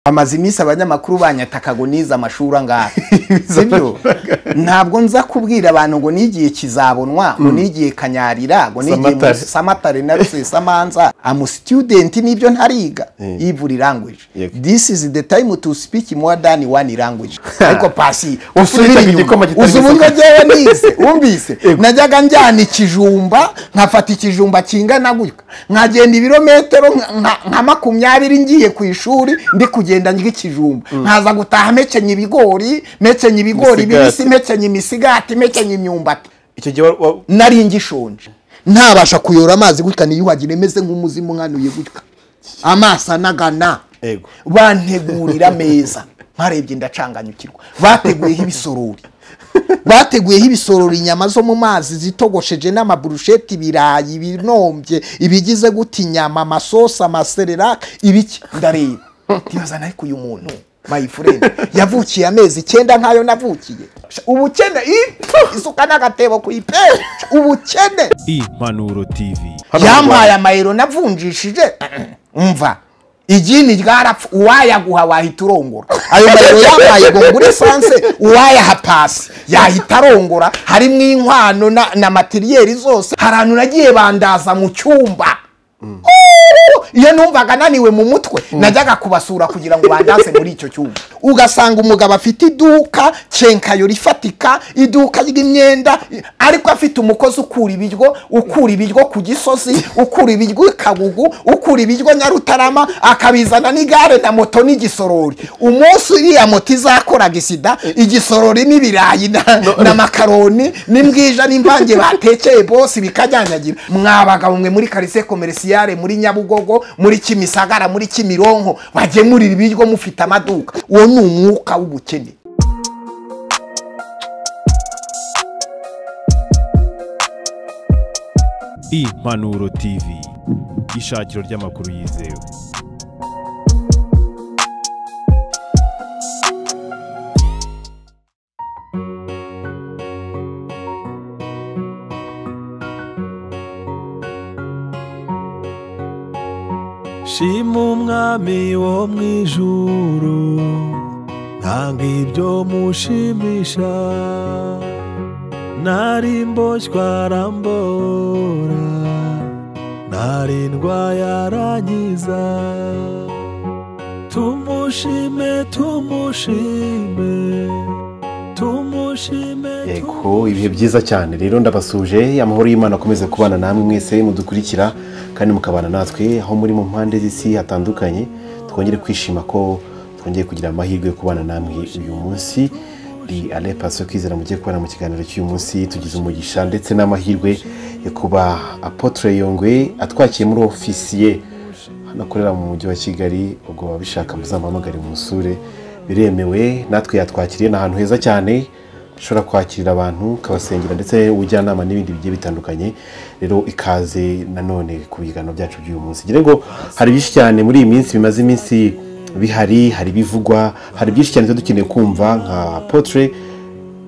amazi iminsi abanyamakuru banyatakago niza amashuri angahe sibyo ntabwo nza kubwira abantu ngo nigiye kizabonwa ngo nigiye kanyarira ngo nigiye samatare na rusesamanza am student nibyo ntariga every language this is the time to speak more than one language ariko pasi usubira igikoma uzubunga jewe nize umbise najyaga njyana ikijumba nkafata ikijumba kingana gutya nkagenda ibirometero nka 20 ngiye ku ishuri ndi kugenda ngikijumba nkaza gutaha mecenye ibigori bibisi mecenye imisigati mecenye imyumbati icyo gihe nari ngishonje ntabasha kuyora amazi gutya niyuhagire meze nk'umuzimu nkanuye gutya amasa nagana bantegurira meza nkarebye ndacanganyukirwa bateguyeho ibisorori inyama zo mu mazi zitogosheje n'amaburusheti birayi binombye ibigize guti inyama amasosa amaserera ibiki ndareba tibaza nayo kuyu muntu my friend yavukiye amezi 9 nkayo navukiye ubukene isuka nagatebo kuyipe ubukene Impanuro TV yampaye amayero navunjishije umva igini ryarapfu uwayaguha wahita urongora ayo mayero yampaye ngo ngure sanse uwayaha pasi yahita arongora harimo inkwano na materiyeri zose harantu nagiye bandaza mu cyumba iyo numvaga naniwe mu mutwe najyaga kubasura kugira ngo bandaze muri icyo cyumba ugasanga umugabo afite iduka cenkayo rifatika iduka ry'imyenda ariko afite umukozi ukura ibiryo ku gisozi ukura ibiryo Kagugu ukura ibiryo Nyarutarama akabizana n'igare na moto n'igisorori umunsi iriya moto izakoraga isida igisorori n'ibirayi na makaroni n'imbwija n'imvange batekeye bose bikajyanyagira mwabaga mwe muri karise komerciale muri Nyabugogo muri Kimisagara muri Kimironko bagemurira ibiryo mufite amaduka uwo ni umwuka w'ubukene. Impanuro TV ishakiro ry'amakuru yizewe. Shima umwami wo mwijuru nanga ibyo mushimisha nari mboshywa arambora narindwa yarangiza tumushime yego ibihe byiza cyane rero ndabasuje amahoro y'Imana akomeze kubana namwe mwese mudukurikira kandi mukabana natwe aho muri mu mpande z'isi hatandukanye twongere kwishima ko twongeye kugira amahirwe yo kubana namwe uyu munsi di alepaso kwizera mugiye kubana mu kiganiro cy'uyu munsi tugize umugisha ndetse n'amahirwe yo kuba apotre Yongwe atwakiye muri ofisiye hanakorera mu mujyi wa Kigali ubwo babishaka muzampamagare musure biremewe natwe yatwakiriye n'ahantu heza cyane ushobora kwakirira abantu kabasengera ndetse ujyanama n'ibindi bigiye bitandukanye rero ikaze nanone ku biganiro byacu by'uyu munsi gire ngo hari byinshi cyane muri iyi minsi bimaze iminsi bihari hari bivugwa hari byinshi cyane dukeneye kumva nka apotre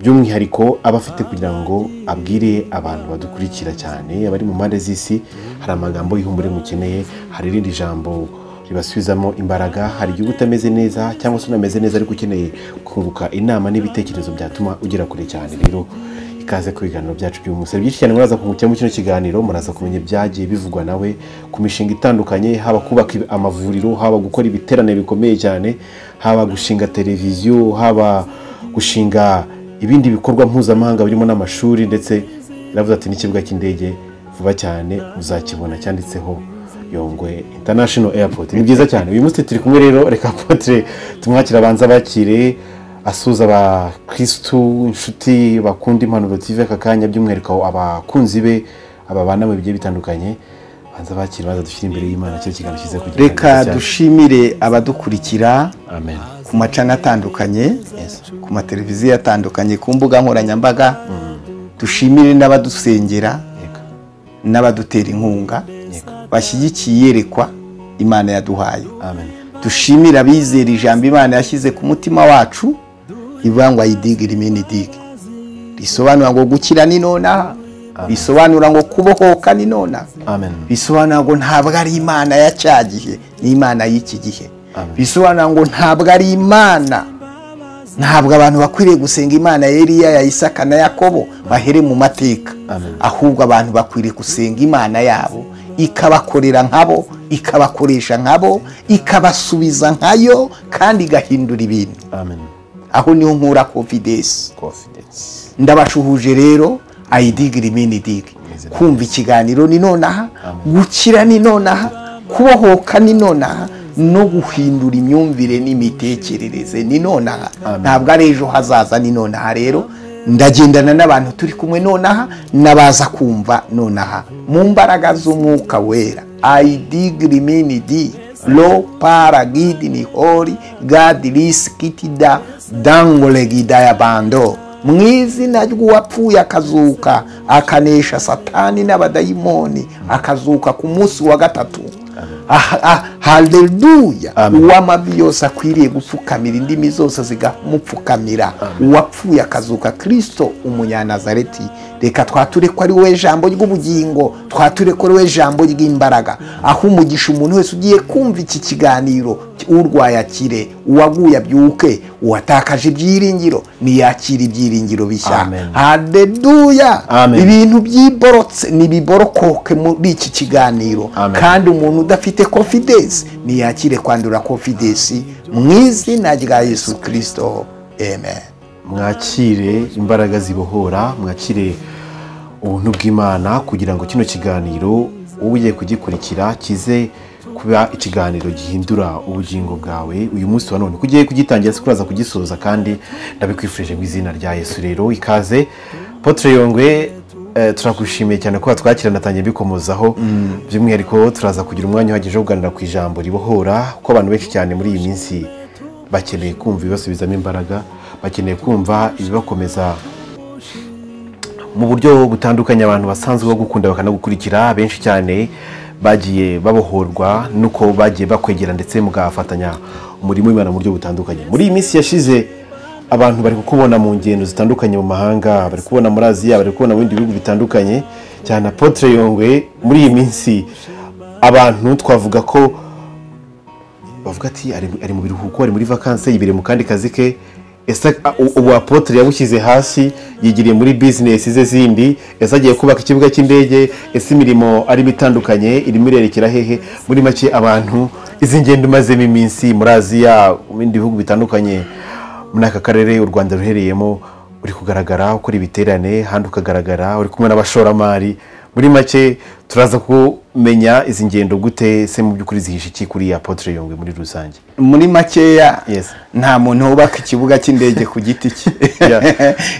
by'umwihariko abafite kugira ngo abwire abantu badukurikira cyane abari mu mpande z'isi hari amagambo y'ihumure mukeneye hari irindi jambo ribasubizamo imbaraga hari igihe utameze neza cyangwa se unameze neza ariko ukeneye kunguka inama n'ibitekerezo byatuma ugera kure cyane rero ikaze ku biganiro byacu by'umunsi byinshi cyane muraza kungukira mu kino kiganiro muraza kumenya byagiye bivugwa nawe ku mishinga itandukanye haba kubaka amavuriro haba gukora ibiterane bikomeye cyane haba gushinga televiziyo haba gushinga ibindi bikorwa mpuzamahanga birimo n'amashuri ndetse navuze ati n'ikibuga cy'indege vuba cyane uzakibona cyanditseho Yongwe International Airport ni byiza cyane uyu munsi turi kumwe rero reka apotre tumwakira abanza bakire asuza ba Kristo inshuti bakunda Impanuro TV akakanya by'umwihariko abakunzi be ababana mu bigiye bitandukanye banza bakire baza dushyira imbere y'Imana cyo kiganiro kize kugira reka dushimire abadukurikira amen ku macana atandukanye ku mateleviziyo atandukanye ku mbuga nkoranyambaga dushimire n'abadusengera n'abadutera inkunga bashyigikiye yerekwa Imana yaduhaye amen dushimira abizera ijambo Imana yashyize ku mutima wacu ibangwa yidigira imini digi risobanura ngo gukira ni nona bisobanura ngo kubohoka ni nona amen bisobanura ngo ntabwo ari Imana ya cyagihe ni Imana y'iki gihe bisobanura ngo ntabwo ari imana, ntabwo abantu bakwiriye gusenga imana ya Eliya, ya Isaka na Yakobo bahere mu mateka, ahubwo abantu bakwiriye gusenga imana yabo ikabakorera nkabo, ikabakoresha nkabo, ikabasubiza nkayo kandi igahindura ibintu. Aho niho nkura confidence. Ndabashuhuje rero ayidigiri mini digi, kumva ikiganiro ni nonaha, gukira ni nonaha, kubohoka ni nonaha, no guhindura imyumvire n'imitekerereze ni nonaha, ntabwo ari ejo hazaza ni nonaha. Rero ndagendana n'abantu turi kumwe nonaha, nabaza kumva nonaha mu mbaraga z'umwuka wera. ayidigiri mini digi lo paragidi ni hori gadi riskitida dangole gidaya bando, mu izina ry'uwapfuye akazuka akanesha satani n'abadayimoni, akazuka ku munsi wa gatatu. Haleluya. Uw'amavi yose akwiriye gupfukamira, indimi zose zigamupfukamira, uwapfuye akazuka Kristo umunyanazareti. Reka twature ko ari we jambo ry'ubugingo, twature ko ari we jambo ry'imbaraga. Aho umugisha umuntu wese ugiye kumva iki kiganiro, urwaye akire, uwaguye abyuke, uwatakaje ibyiringiro niyakira ibyiringiro bishya. Haleluya. Ibintu byiborotse nibiborokoke muri iki kiganiro, kandi umuntu udafite confidence niyakire kwandura confidence mu izina rya Yesu Kristo. Amen. Mwakire imbaraga zibohora, mwakire ubuntu bw'Imana, kugira ngo kino kiganiro ugiye kugikurikira kize kuba ikiganiro gihindura ubugingo bwawe uyu munsi wa none, kugiye kugitangira sikuraza kugisoza, kandi ndabikwifurije mu izina rya Yesu. Rero ikaze Potre Yongwe, turagushimiye cyane ko twakira, natangiye bikomozaho by'umwihariko turaza kugira umwanya uhagije wo kuganira ku ijambo ribohora, ko abantu benshi cyane muri iyi minsi bakeneye kumva ibibasubizamo imbaraga, bakeneye kumva ibibakomeza mu buryo butandukanye. Abantu basanzwe bagukunda bakanagukurikira benshi cyane bagiye babohorwa nuko bagiye bakwegera, ndetse mugafatanya umurimo w'Imana mu buryo butandukanye. Muri iyi minsi yashize abantu bari kukubona mu ngendo zitandukanye mu mahanga, bari kubona muri Aziya, bari kubona mu bindi bihugu bitandukanye cyane. Apotre Yongwe, muri iyi minsi abantu twavuga ko bavuga ati ari mu biruhuko, ari muri vacances, yibere mu kandi kazi ke. Ese ubu Apotre yabushyize hasi, yigiriye muri business ze zindi, ese agiye kubaka ikibuga cy'indege, ese imirimo ari bitandukanye irimo irerekera hehe? Muri make abantu izi ngendo mazemo iminsi muri Aziya, mu bindi bihugu bitandukanye muri aka karere u Rwanda ruhereyemo, uri kugaragara ukora ibiterane, handi ukagaragara uri kumwe n'abashoramari. Muri make turaza kumenya izi ngendo gute, se mu by'ukuri zihishe iki kuri Apotre Yongwe muri rusange? Muri makeya, nta muntu wubaka ikibuga cy'indege ku giti cye.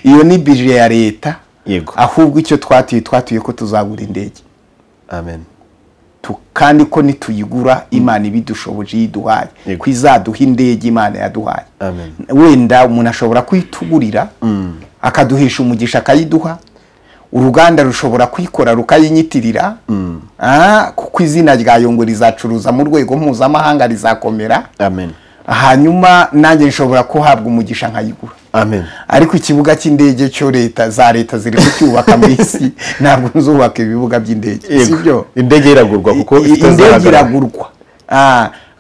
Iyo ni budget ya leta. Yego. Ahubwo icyo twatuye ko tuzagura indege. Amen. Kandi ko nituyigura Imana ibidushoboje yiduhaye, kwizaduha indege Imana yaduhaye. Amen. Wenda umuntu ashobora kwitugurira akaduhisha umugisha akayiduha, uruganda rushobora kwikora rukayinyitirira, kuko izina rya Yongwe rizacuruza mu rwego mpuzamahanga, rizakomera. Amen. Hanyuma nanjye nshobora kuhabwa umugisha nkayigura. Amen. Ariko ikibuga cy'indege cyo leta ziri kucyubaka mu isi, ntabwo nzubaka ibibuga by'indege, sibyo? Indege iragurwa kuko indege iragurwa,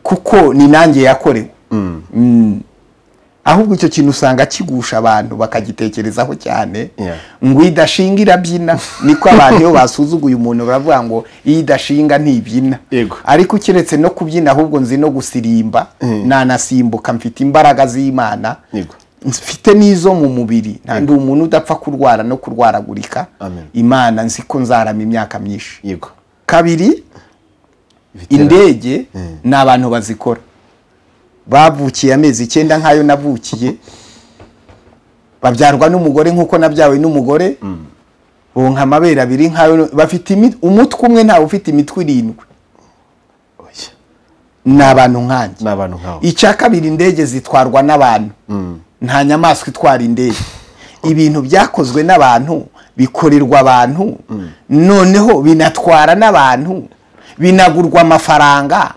kuko ni nanjye yakorewe. Ahubwo icyo kintu usanga kigusha abantu bakagitekerezaho cyane, ngo idashinga irabyina. Niko abantu iyo basuzuguye umuntu baravuga ngo idashinga ntibyina. Ariko kiretse no kubyina, ahubwo nzi no gusirimba, nanasimbuka, mfite imbaraga z'Imana, mfite n'izo mu mubiri, ndi umuntu udapfa kurwara no kurwaragurika. Imana nzi ko nzarama imyaka myinshi. Kabiri, indege ni abantu bazikora, bavukiye amezi 9 nkayo navukiye, babyarwa n'umugore nkuko nabyawe n'umugore, bonka amabere abiri nkayo, bafite umutwe umwe, ntawe ufite imitwe 7. N'abantu nkanje. Icya kabiri, indege zitwarwa n'abantu, nta nyamaswa itwara indege. Ibintu byakozwe n'abantu, bikorerwa abantu, noneho binatwara n'abantu, binagurwa amafaranga.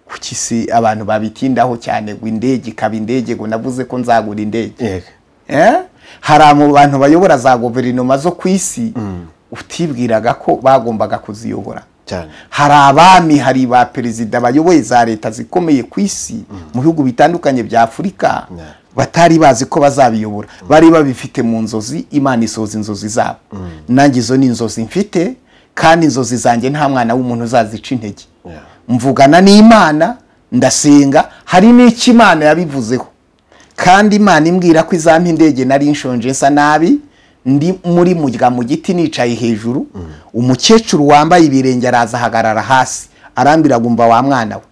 Kuki se abantu babitindaho cyane ngo indege ikaba indege, ngo navuze ko nzagura indege? Hari abantu bayobora za guverinoma zo ku isi utibwiraga ko bagombaga kuziyobora. cyane. Hari abami, hari ba perezida bayoboye za leta zikomeye ku isi mu bihugu bitandukanye bya Afurika batari bazi ko bazabiyobora, bari babifite mu nzozi, Imana isoza inzozi zabo. Nanjye izo ni inzozi mfite, kandi inzozi zanjye nta mwana w'umuntu uzazica intege. Mvugana n'Imana, ndasenga, hari n'iki Imana yabivuzeho, kandi Imana imbwira ko izampa indege. Nari nshonje nsa nabi, ndi muri murya mu giti nicaye hejuru, umukecuru wambaye ibirenge araza ahagarara hasi, arambira gumva wa mwana we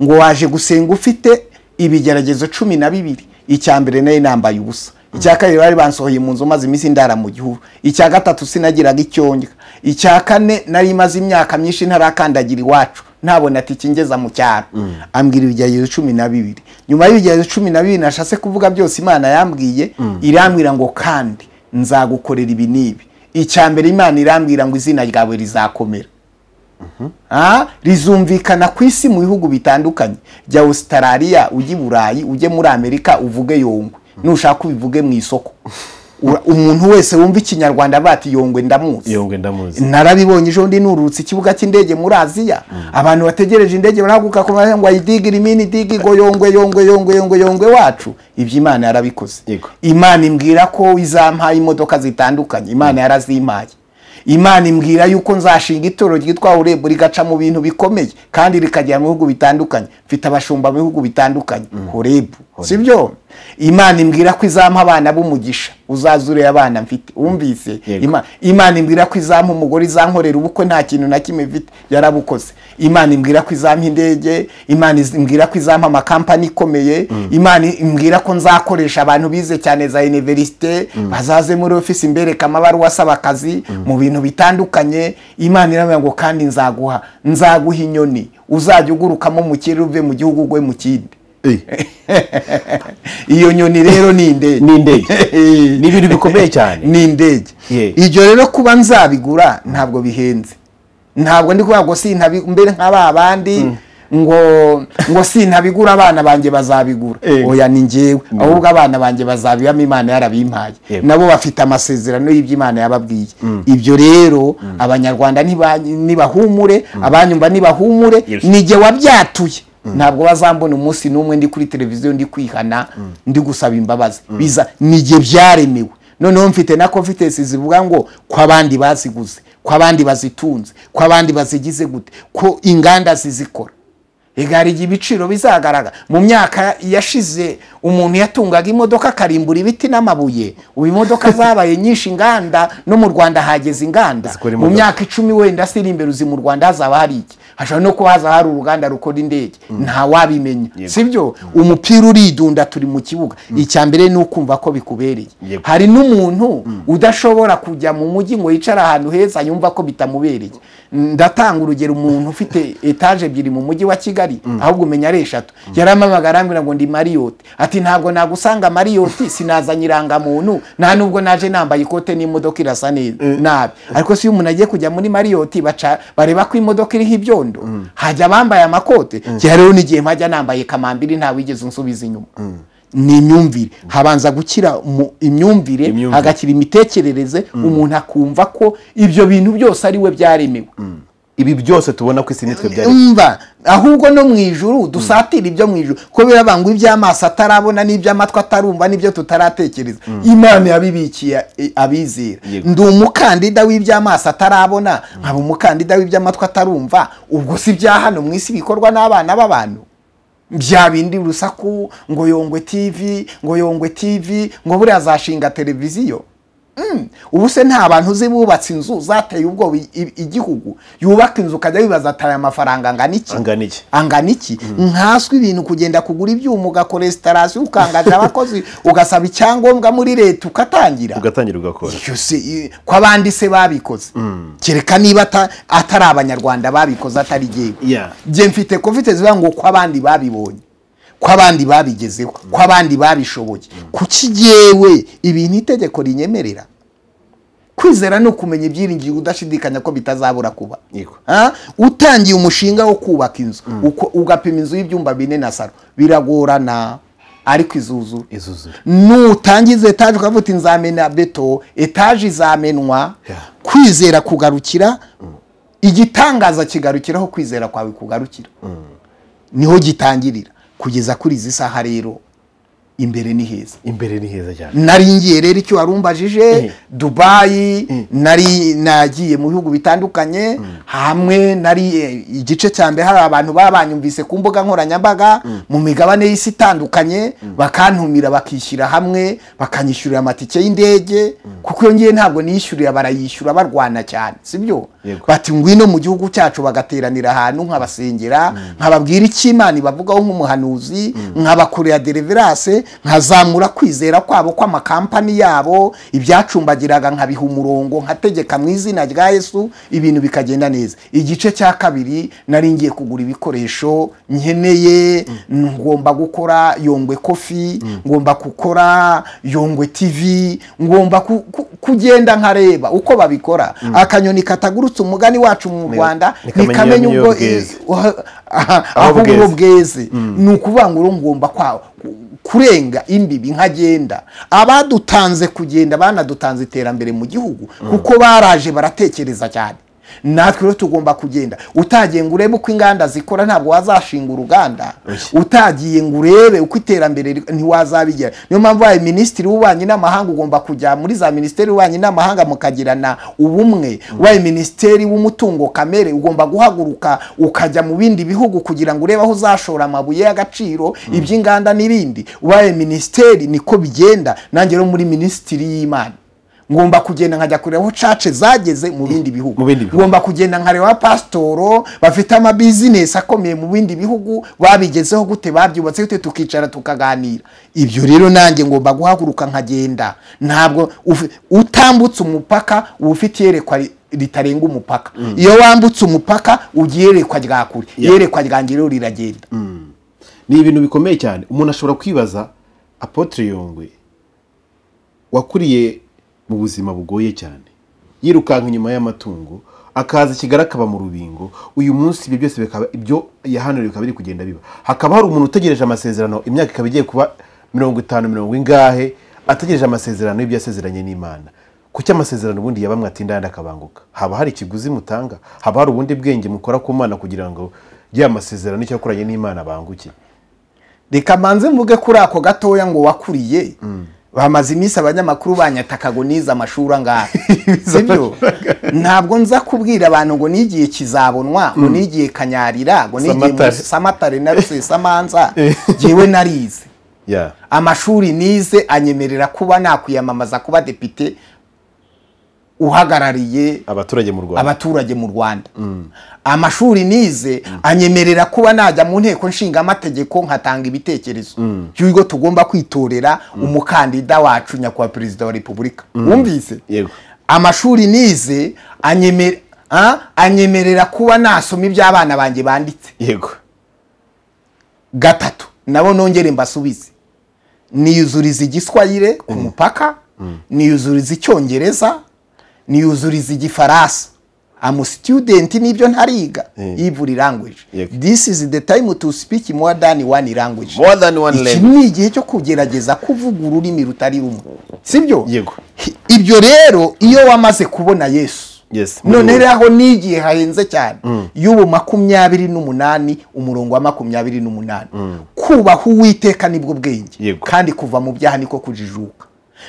ngo waje gusenga ufite ibigeragezo 12. Icya mbere nayo nambaye ubusa, icya kabiri bari bansohoye mu nzu maze iminsi ndara mu gihugu, icya gatatu sinagiraga icyonga, icya kane nari maze imyaka myinshi ntarakandagira iwacu, ntabona ati kingeza mu cyaro. Ambwira ibigeragezo 12. Nyuma y'ibigeragezo 12 nashase kuvuga byose Imana yambwiye, irambwira ngo kandi nzagukorera ibi nibi. Icya mbere Imana irambwira ngo izina ryawe rizakomera. Rizumvikana ku isi mu bihugu bitandukanye, jya Australia, ujye Burayi, ujye muri Amerika, uvuge Yongwe, nushaka ubivuge mu isoko. Umuntu wese wumva ikinyarwanda bati Yongwe ndamuzi. Yongwe ndamuzi. Narabibonye ejo ndi nurutse ikibuga cy'indege muri Aziya, abantu bategereje indege barahaguka ko ngo ayidigire imini digi go Yongwe Yongwe Yongwe Yongwe Yongwe wacu. Ibyo Imana yarabikoze. Imana imbwira ko izampa imodoka zitandukanye, Imana yarazimpaye. Imana imbwira yuko nzashinga itoro ryitwa Urebu rigaca mu bintu bikomeye kandi rikajya mu bihugu bitandukanye. Mfite abashumba mu bihugu bitandukanye. Urebu, sibyo? Imana imbwira ko izampa abana b'umugisha, uzazure abana mfite. Umvise? Imana imbwira ko izampa umugore, izankorera ubukwe nta kintu na kimwe mfite, yarabukoze. Imana imbwira ko izampa indege, Imana imbwira ko izampa amakampani ikomeye, Imana imbwira ko nzakoresha abantu bize cyane za universite, bazaze muri office imbere kamabaru wasaba akazi mu bintu bitandukanye. Imana irambwira ngo kandi nzaguha inyoni, uzajya ugurukamo mu kirere uve mu gihugu gwe mu kindi. Iyo nyoni rero ni indege. Ni ibintu bikomeye cyane. Ni indege. Ibyo rero kuba nzabigura ntabwo bihenze. Ntabwo ndi kuvuga ngo mbere nk'aba abandi ngo sintabigura abana banjye bazabigura. Oya, ni njyewe, ahubwo abana banjye bazabiyamo, Imana yarabimpaye. Nabo bafite amasezerano y'Imana yababwiye. Ibyo rero Abanyarwanda nibahumure, abanyumva nibahumure, nijye wabyatuye. Ntabwo bazambona umunsi n'umwe ndi kuri televiziyo ndi kwihana, ndi gusaba imbabazi. Biza nijye byaremewe. Noneho mfite na confidence zivuga ngo ko abandi baziguze, ko abandi bazitunze, ko abandi bazigize gute, ko inganda zizikora. Egari ibiciro bizagaragara. Mu myaka yashize umuntu yatungaga imodoka karimbura ibiti n'amabuye, ubu imodoka zabaye nyinshi, inganda no mu Rwanda hageze inganda. Mu myaka 10 wenda siri imbere uzi mu Rwanda hazaba hari iki, hashobora no kuhaza hari uruganda rukora indege, nta wabimenya. Sibyo? Umupira uridunda, turi mu kibuga. Icya mbere ni ukumva ko bikubereye. Hari n'umuntu udashobora kujya mu mujyi ngo yicara ahantu heza yumva ko bitamubereye. Ndatanga urugero, umuntu ufite etage 2 mu mujyi wa Kigali, ahubwo umenya ari 3, yaramamagara ambwira ngo ndi Marriott. Ati ntabwo nagusanga Marriott, sinazanye irangamuntu, nta nubwo naje nambaye ikote n'imodoka irasa neza nabi. Ariko si umuntu agiye kujya muri Marriott bareba ko imodoka iriho ibyondo, hajya bambaye amakote. Rero nigiye mpajya nambaye kamambiri, nta wigeze unsubiza inyuma. Ni imyumvire. Habanza gukira imyumvire, hagakira imitekerereze, umuntu akumva ko ibyo bintu byose ari we byaremewe. Ibi byose tubona ko isi nitwe byaremewe. Umva, ahubwo no mu ijuru dusatira ibyo mu ijuru, ko birabangwa iby'amaso atarabona n'iby'amatwi atarumva n'ibyo tutaratekereza. Imana yabibikiye abizera. Ndi umukandida w'iby'amaso atarabona, nkaba umukandida w'iby'amatwi atarumva. Ubwo si bya hano mu isi bikorwa n'abana b'abantu. Bya bindi urusaku ngo Yongwe TV, ngo Yongwe TV, ngo buri azashinga televiziyo. Ubu se nta bantu zibubatse inzu zateye ubwo igihugu, yubaka inzu kajya bibaza ataye amafaranga angana iki. Nkaswe ibintu kugenda kugura ibyuma, ugakora installation, ukangaje abakozi, ugasaba icyangombwa muri leta, ugatangira ugakora. Ko abandi se babikoze, kereka niba atari Abanyarwanda babikoze, atari jewe. Je mfite confidence zivuga ngo ko abandi babibonye, ko abandi babigezeho, ko abandi babishoboye. Kuki jewe ibintu itegeko rinyemerera? Kwizera no kumenya ibyiringiro udashidikanya ko bitazabura kuba. Utangiye umushinga wo kubaka inzu, ugapima inzu y'ibyumba 4 na saro, biragorana, ariko izuzura. Nutangize etage ukavuta nzamena beto, etage izamenwa. Kwizera kugarukira igitangaza kigarukiraho kwizera kwawe kugarukira niho gitangirira kugeza kuri izi saha rero imbere ni heza cyane nari ngiye rero icyo warumbajije Dubai nari nagiye mu bihugu bitandukanye hamwe nari igice cyambe hari abantu babanyumvise ku mbuga nkoranyambaga mu migabane y'isi itandukanye bakantumira bakishyira hamwe bakanyishyurira amatike y'indege kuko iyo ngiye ntabwo niyishyurira barayishyura barwana cyane sibyo bati ngwino mu gihugu cyacu bagateranira ahantu nkabasengera nkababwira iki Imana bavugaho nk'umuhanuzi nkabakorera deliverance nkazamura kwizera kwabo kw'amakampani yabo ibyacumbagiraga nkabiha umurongo nkategeka mu izina rya Yesu ibintu bikagenda neza. Igice cya kabiri nari ngiye kugura ibikoresho nkeneye ngomba gukora Yongwe coffee ngomba gukora Yongwe TV ngomba kugenda nkareba uko babikora akanyoni katagurutse umugani wacu mu Rwanda nikamenya ubwo aho bweze nukuvuga ngo ngomba kurenga imbibi nkagenda abadutanze kugenda banadutanze iterambere mu gihugu kuko baraje baratekereza cyane natwe rero tugomba kugenda utagiye ngo urebe uko inganda zikora ntabwo wazashinga uruganda utagiye ngo urebe uko iterambere ntiwazabigera niyo mpamvu ayi minisitiri w'ububanyi n'amahanga ugomba kujya muri za minisiteri w'ububanyi n'amahanga mukagirana ubumwe wayi minisiteri w'umutungo kamere ugomba guhaguruka ukajya mu bindi bihugu kugira ngo urebe aho uzashora amabuye y'agaciro iby'inganda n'ibindi wayi minisiteri niko bigenda nanjye rero muri minisitiri y'Imana ngomba kugenda nkajya kureba aho cace zageze mu bindi bihugu ngomba kugenda nkareba pastoro bafite ama business akomeye mu bindi bihugu babigezeho gute babyubatse gute tukicara tukaganira ibyo rero nanjye ngomba guhaguruka nkagenda ntabwo utambutse umupaka ufite yerekwa ritarenga umupaka iyo wambutse umupaka ugiyerekwa rya kuri yerekwa ryanjye rero riragenda ni ibintu bikomeye cyane umuntu ashobora kwibaza Apotre Yongwe wakuriye mu buzima bugoye cyane yirukanka inyuma y'amatungo akaza Kigali akaba mu rubingo uyu munsi ibyo byose bikaba ibyo yahanuriwe kabiri kugenda biba hakaba hari umuntu utegereje amasezerano imyaka ikaba igiye kuba 50 ingahe ategereje amasezerano y'ibyo yasezeranye n'Imana kuki amasezerano ubundi yabamwe atinda akabanguka haba hari ikiguzi mutanga haba hari ubundi bwenge mukora ku Mana kugira ngo ya masezerano icyo yakoranye n'Imana banguke reka manze mvuge kuri ako gatoya ngo wakuriye bamaze iminsi abanyamakuru banyatakago amashuri angahe sibyo ntabwo nza kubwira abantu ngo nigiye kizabonwa ngo nigiye kanyarira ngo nigiye Samatare na Rusesamanza jewe narize amashuri nize anyemerera kuba nakwiyamamaza kuba depite uhagarariye abaturage mu Rwanda amashuri nize anyemerera kuba najya mu nteko nshinga amategeko nkatanga ibitekerezo y'uko tugomba kwitorera umukandida wacu nyakwa perezida wa Repubulika wumvise yego amashuri nize anyemerera kuba nasoma iby'abana banjye banditse yego gatatu nabo nongere mbasubize niyuzuriza igiswahili ku mupaka niyuzuriza icyongereza niyuzuriza igifaransa am student nibyo ntariga every language this is the time to speak more than one language ni igihe cyo kugerageza kuvuga ururimi rutari rumwe sibyo yego ibyo rero iyo wamaze kubona Yesu none rero nigiye hahenze cyane y'ubu 28 umurongo wa 28 kubaha Uwiteka nibwo bwenge kandi kuva mu byaha niko kujijuka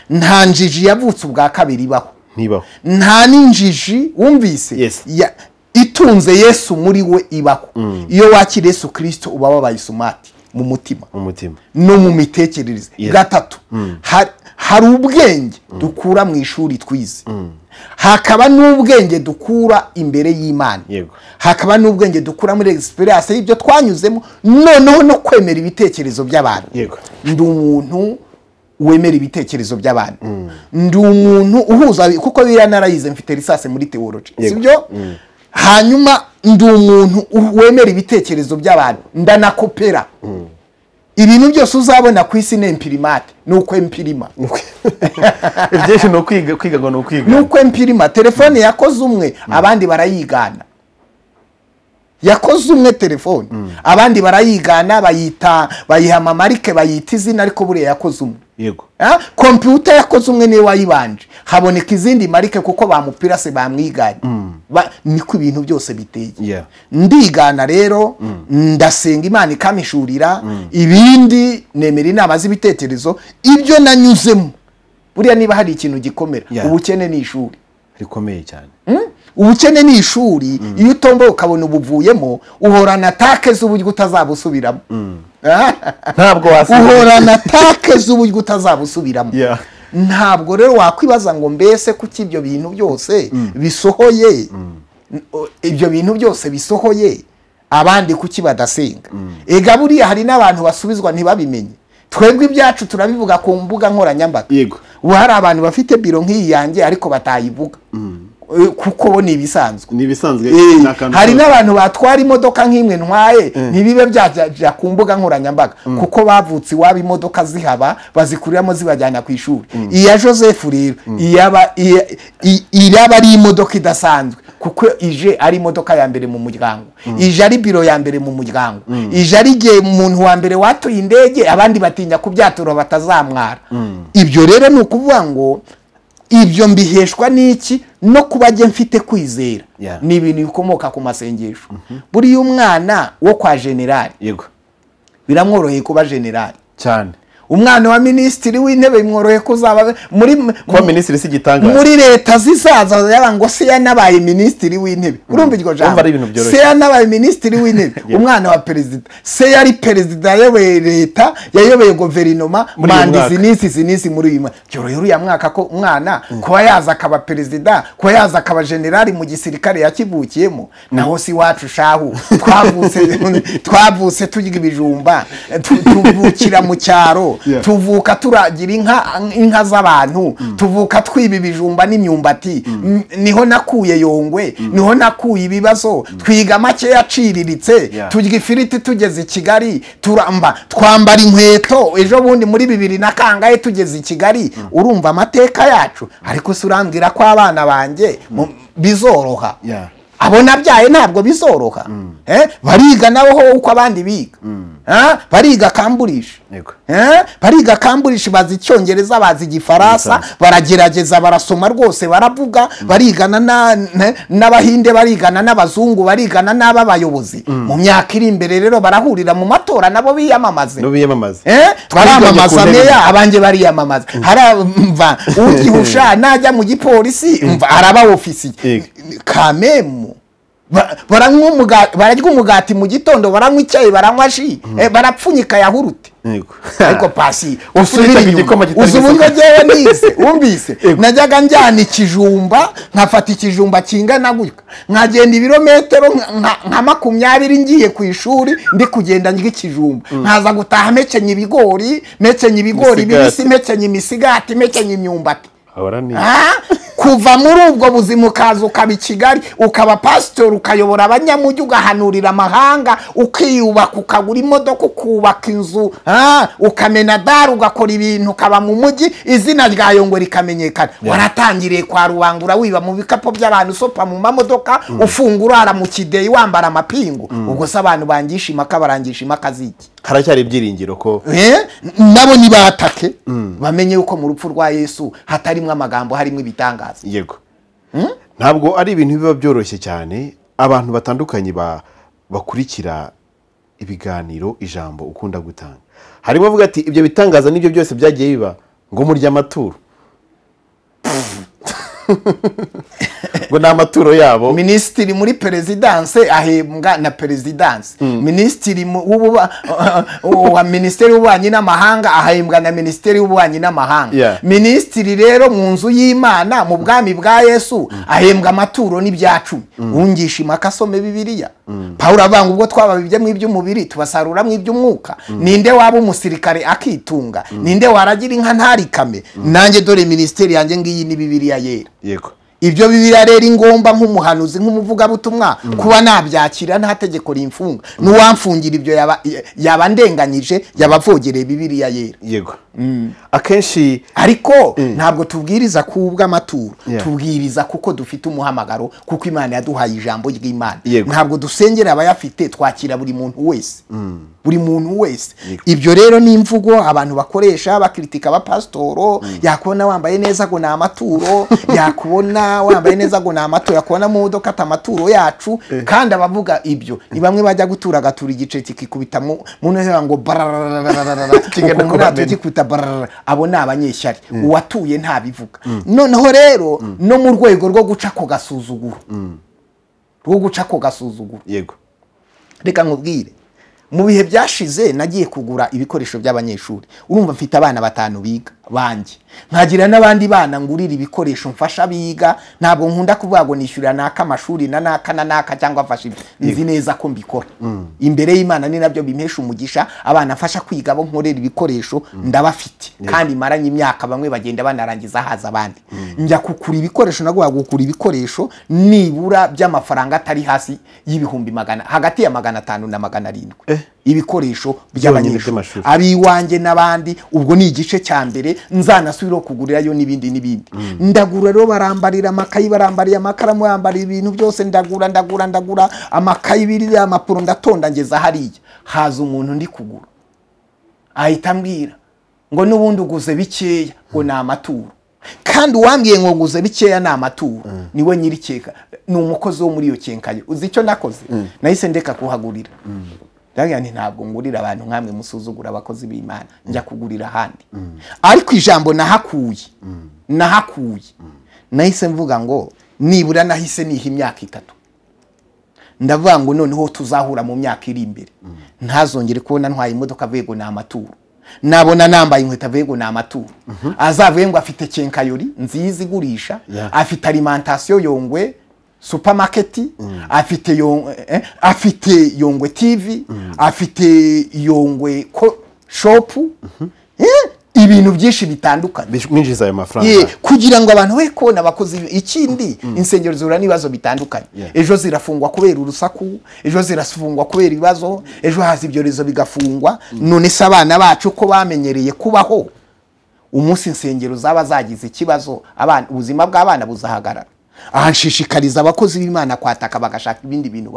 nta njiji yavutse ubwa kabiri baho nta ninjiji wumvise itunze Yesu muri we ibaho iyo wakira Yesu Kristo uba wabaye sumati mu mutima no mu mitekerereze gatatu hari ubwenge dukura mu ishuri twize hakaba n'ubwenge dukura imbere y'Imana hakaba n'ubwenge dukura muri experience y'ibyo twanyuzemo noneho no kwemera ibitekerezo by'abantu ndi umuntu wemera ibitekerezo by'abantu ndi umuntu uhuza kuko biranarayize mfite risase muri theology sibyo hanyuma ndi umuntu wemera ibitekerezo by'abantu ndanakopera ibintu byose uzabona ku isi n'impirimate nuko empirima ibyo no kwiga ngo no kwiga nuko empirima telefone yakoze umwe abandi barayigana yakoze umwe telefone abandi barayigana bayiha amamarike bayita izina ariko buriya yakoze umwe yego computer yakoze umwe niwe wayibanje haboneka izindi marike kuko bamupira se bamwiganye niko ibintu byose biteye ndigana rero ndasenga Imana ikamishurira ibindi nemera inama z'ibitekerezo ibyo nanyuzemo buriya niba hari ikintu gikomera ubukene ni ishuri rikomeye cyane ubukene ni ishuri iyo utomboye ukabona ubuvuyemo uhorana atake z'uburyo utazabusubiramo ntabwo wasubira uhorana atake z'uburyo utazabusubiramo ntabwo rero wakwibaza ngo mbese kuki ibyo bintu byose bisohoye ibyo bintu byose bisohoye abandi kuki badasenga ega buriya hari n'abantu basubizwa ntibabimenye twebwe ibyacu turabivuga ku mbuga nkoranyambaga yego ubu hari abantu bafite biro nk'iyi yanjye ariko batayivuga kuko bo ni ibisanzwe hari n'abantu batwara imodoka nk'imwe ntwaye ntibibe byajya ku mbuga nkoranyambaga kuko bavutse iwabo imodoka zihaba bazikuriramo zibajyana ku ishuri iya Joseph rero iraba ari imodoka idasanzwe kuko ije ari imodoka ya mbere mu muryango ije ari biro ya mbere mu muryango ije ari igihe umuntu wa mbere watuye indege abandi batinya kubyatura batazamwara ibyo rero ni ukuvuga ngo ibyo mbiheshwa n'iki no kuba jye mfite kwizera ni ibintu bikomoka ku masengesho buriya umwana wo kwa generali yego biramworoheye kuba generali cyane umwana wa minisitiri w'intebe bimworoheye kuzaba kuba minisitiri si gitangaza muri leta zisaza yarango se yanabaye minisitiri w'intebe urumva iryo jambo se yanabaye minisitiri w'intebe umwana wa perezida se yari perezida yayoboye leta yayoboye guverinoma manda izi muri uyu rero ya mwaka ko umwana kuba yaza akaba perezida kuba yaza akaba generali mu gisirikare yakivukiyemo naho si wacu shahu twavutse turya ibijumba tuvukira mu cyaro tuvuka turagira inka z'abantu tuvuka twiba ibijumba n'imyumbati niho nakuye Yongwe niho nakuye ibibazo twiga make yaciriritse turya ifiriti tugeze i Kigali twambara inkweto ejo bundi muri 2000 tugeze i Kigali urumva amateka yacu ariko surambwira ko abana banjye bizoroha abo nabyaye ntabwo bizoroha bariga nabo uko abandi biga bariga kamburisha bariga kamburisha bazi icyongereza bazi igifaransa baragerageza barasoma rwose baravuga barigana n'abahinde barigana n'abazungu barigana n'ababayobozi mu myaka iri imbere rero barahurira mu matora nabo biyamamaze baramamaza meya abanje bariyamamaza haramva ugihusha najya mu gipolisi araba ofisiye kamemu bararya umugati mu gitondo baranywa icyayi baranywa ji barapfunyika yahurute ariko pasi usubira inyuma uzubundi jewe nize wumvise najyaga njyana ikijumba nkafata ikijumba kingana gutya nkagenda ibirometero nka 20 ngiye ku ishuri ndi kugenda ndya ikijumba nkaza gutaha mekenye ibigori bibisi mekenye imisigati mekenye imyumbati kuva muri ubwo buzima ukaza ukaba i Kigali ukaba pastor ukayobora abanyamujyi ugahanurira amahanga ukiyubaka ukagura imodoka ukubaka inzu ukamena dar ugakora ibintu ukaba mu mujyi izina rya Yongwe rikamenyekana waratangiriye kwa rubangura wiba mu bikapo by'abantu sopa mu mamodoka ufungura mu kideyi wambara amapingu ubwo se abantu bangishima kabarangishima kaziki haracyari ibyiringiro ko nabo nibatake bamenye uko mu rupfu rwa Yesu hatarimwe amagambo harimo ibitangaza yego ntabwo ari ibintu biba byoroshye cyane abantu batandukanye bakurikira ibiganiro ijambo ukunda gutanga harimo avuga ati ibyo bitangaza nibyo byose byagiye biba ngo murya amaturo ngo na amaturo yabo minisitiri muri presidence ahembwa na presidence minisitiri wa ministeri y'ububanyi n'amahanga ahembwa na ministeri y'ububanyi n'amahanga minisitiri rero mu nzu y'Imana mu bwami bwa Yesu ahembwa amaturo n'ibyacu ungisha imakasome Bibiliya Paulo avanga ubwo twababibye mu iby'umubiri tubasarura mu iby'umwuka ninde waba umusirikare akitunga ninde waragira inka ntarikame nanjye dore ministeri yanjye ngiyi ni Bibiliya yera yego ibyo Bibiliya rero ingomba nk'umuhanuzi nk'umuvuga butumwa kuba nabyakira nta tegeko rimfunga n'uwamfungira ibyo yaba ndenganyije yabavogereye Bibiliya yera yego akenshi ariko ntabwo tubwiriza kubwa amaturo tubwiriza kuko dufite umuhamagaro kuko Imana yaduhaye ijambo ry'Imana ntabwo dusengera abayafite twakira buri muntu wese ibyo rero ni imvugo abantu bakoresha bakritika abapastoro yakubona wambaye neza ngo na amaturo yakubona wambaye neza ngo na amaturo yakubona mu modoka amaturo yacu kandi abavuga ibyo ni bamwe bajya gutura gatura igice kikikubita mu neza ngo abo ni abanyeshyari uwatuye ntabivuga noneho rero no mu rwego rwo guca ko gasuzuguro yego reka nkubwire mu bihe byashize nagiye kugura ibikoresho by'abanyeshuri urumva mfite abana 5 biga banjye nkagira n'abandi bana ngurira ibikoresho mfasha biga ntabwo nkunda kuvuga ngo nishyurira naka amashuri naka cyangwa mfasha nzi neza ko mbikora imbere y'Imana ni nabyo bimpesha umugisha abana mfasha kwiga bo nkorera ibikoresho ndabafite kandi maranye imyaka bamwe bagenda banarangiza haza abandi njya kukura ibikoresho naguha gukura ibikoresho nibura by'amafaranga atari hasi y'ibihumbi 100 hagati ya 500 na 700 ibikoresho by'abanyeshuri abiwanjye n'abandi ubwo ni igice cya mbere nzanasubira kugurirayo n'ibindi ndagura rero barambarira amakayi barambariye amakaramu yambarira ibintu byose ndagura amakayi biri amapuro ndatonda ngeza hariya haza umuntu ndi kugura ahita ambwira ngo nubundi uguze bikeya ngo na amaturo kandi uwambwiye ngo nguze bikeya na amaturo niwe nyirikeka ni umukozi wo muri iyo kenkayo uzi icyo nakoze nahise ndeka kuhagurira Dagani ntabwo ngurira abantu nkamwe musuzugura abakozi b'Imana njya kugurira handi ariko ijambo nahakuye nahise mvuga ngo nibura nahise niha imyaka 3 ndavuga ngo noneho tuzahura mu myaka iri imbere ntazongere kubona ntwaye imodoka vego na amaturo nabona nambaye inkweto vego na amaturo azavuye ngo afite kenkayori nziza igurisha afite alimentation Yongwe supermarket afite Yongwe TV afite Yongwe shop ibintu byinshi bitandukanye mwinjiza ayo mafaranga kugira ngo abantu we kona abakozi ikindi insengero zura nibazo bitandukanye ejo zirafungwa kubera urusaku ejo zirafungwa kubera ibibazo ejo hazi ibyorezo bigafungwa none se abana bacu ko bamenyereye kubaho umunsi insengero zaba zagize ikibazo abana ubuzima bw'abana buzahagarara ahanshishikariza abakozi b'Imana kwataka bagashaka ibindi bintu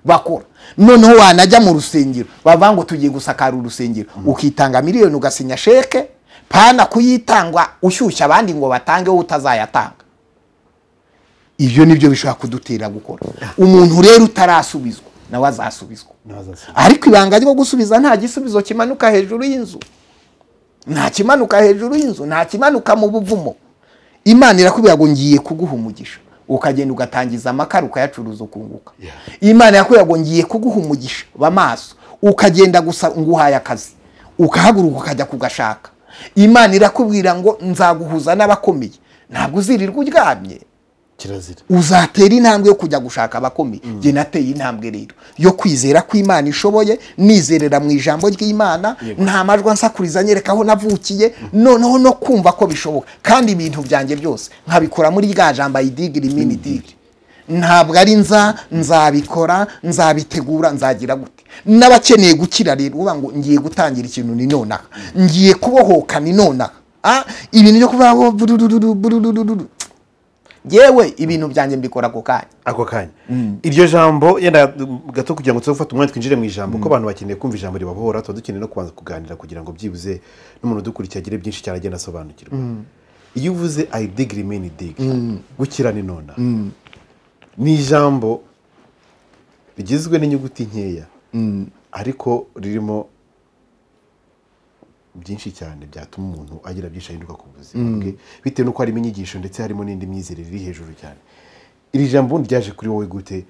bakora noneho wanajya mu rusengero bavango tugiye gusakara urusengero ukitanga miliyoni ugasinya sheke pana kuyitangwa ushyushya abandi ngo batange utazayatanga ibyo nibyo bishobora kudutera gukora umuntu rero utarasubizwa nawe azasubizwa ariko ibanga ryo gusubiza nta gisubizo kimanuka hejuru y'inzu nta kimanuka mu buvumo Imana irakubwira ngo ngiye kuguha umugisha ukagenda ugatangiza amakara ukayacuruza ukunguka Imana yakubwira ngo ngiye kuguha umugisha bamaso ukagenda gusa nguhaye akazi ukahaguruka ukajya kugashaka Imana irakubwira ngo nzaguhuza n'abakomeye ntabwo uzirirwa uryamye kirazira uzatera intambwe yo kujya gushaka abakomeye je nateye intambwe rero yo kwizera ko Imana ishoboye nizerera mu ijambo ry'Imana nta majwa nsakuriza nyereka aho navukiye noneho no kumva ko bishoboka kandi ibintu byanjye byose nkabikora muri rya jambo idigiri mini digiri ntabwo ari nzabikora nzabitegura nzagira gute n'abakeneye gukira rero uba ngo ngiye gutangira ikintu ni nonaha ngiye kubohoka ni nonaha ibintu byo kubaho yewe ibintu byanjye mbikora ako kanya iryo jambo yenda gato kugira ngo tuzofate umwanya twinjire mu ijambo ko abantu bakeneye kumva ijambo ribabohora tuba dukeneye no kubanza kuganira kugira ngo byibuze n'umuntu dukurikira agire byinshi cyane agenda asobanukirwa iyo uvuze I dig remain dig gukira ni nona ni ijambo rigizwe n'inyuguti nkeya ariko ririmo byinshi cyane byatuma umuntu agira byinshi ahinduka ku buzima bwe bitewe nuko harimo inyigisho ndetse harimo n'indi myizerere iri hejuru cyane iri jambo ryaje kuri wowe gute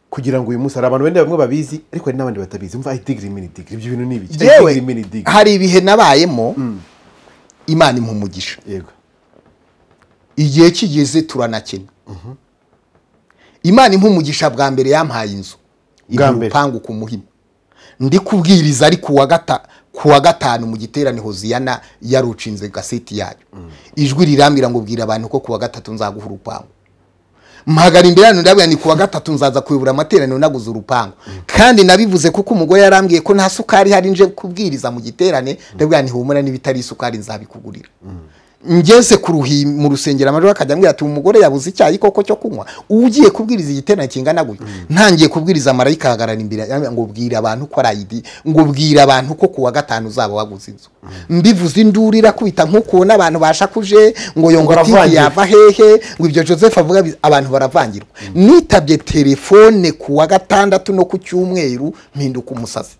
kugira ngo uyu munsi hari abantu wenda bamwe babizi ariko hari n'abandi batabizi mva idigiri mini digiri ibyo bintu n'ibiki hari ibihe nabayemo Imana impumugisha yego igihe kigeze turanakena Imana impumugisha bwa mbere yampaye inzu ipangu ku Muhima ndi kubwiriza ari kuwa gatanu mu giterane Hoziyana yarucinze gaseti yayo ijwi rirambira ngo bwira abantu ko kuwa gatatu nzaguha urupangu mpagara imbere hano ndabwira ni kuwa gatatu nzaza kuyobora amateraniro naguze urupango kandi nabivuze kuko umugore yarambwiye ko nta sukari hari nje kubwiriza mu giterane ndabwira ni humura n'ibitari isukari nzabikugurira ngeze mu rusengero amajoro akajya ambwira ati umugore yabuze icyayi koko cyo kunywa ugiye kubwiriza igiterane kingana gutyo ntangiye kubwiriza marayika ahagarara imbere ngo bwira abantu ko arayidi ngo bwira abantu ko kuwa gatanu uzaba waguze inzu mbivuze indurira kubita nkuko n'abantu bashakuje ngo Yongwe yava hehe ngo ibyo Joseph avuga abantu baravangirwa nitabye telefone kuwa gatandatu no ku cyumweru mpinduka umusazi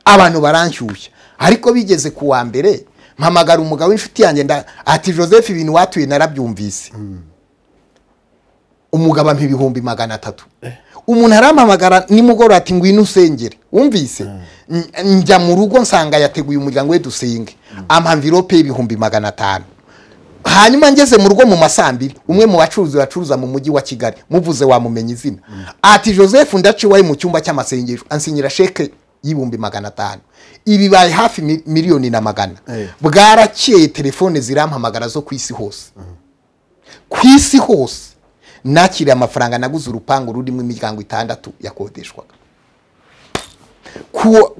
abantu baranshyushya ariko bigeze kuwa mbere mpamagara umugabo w'inshuti yanjye ati Joseph ibintu watuye narabyumvise umugabo ampa 300 umuntu arampamagara nimugoro ati ngwino usengere wumvise njya mu rugo nsanga yateguye umuryango we dusenge ampa envelope 500 hanyuma ngeze mu rugo mu masambiri umwe mu bacuruzi bacuruza mu mujyi wa Kigali muvuze wamumenye izina ati Joseph ndaciwaye mu cyumba cy'amasengesho ansinyira sheke 500 ibi baye hafi 1,000,000 bwarakeye telefone zirampamagara zo kwisi hose kwisi hose nakiriye amafaranga naguze urupango rurimo imiryango 6 yakodeshwaga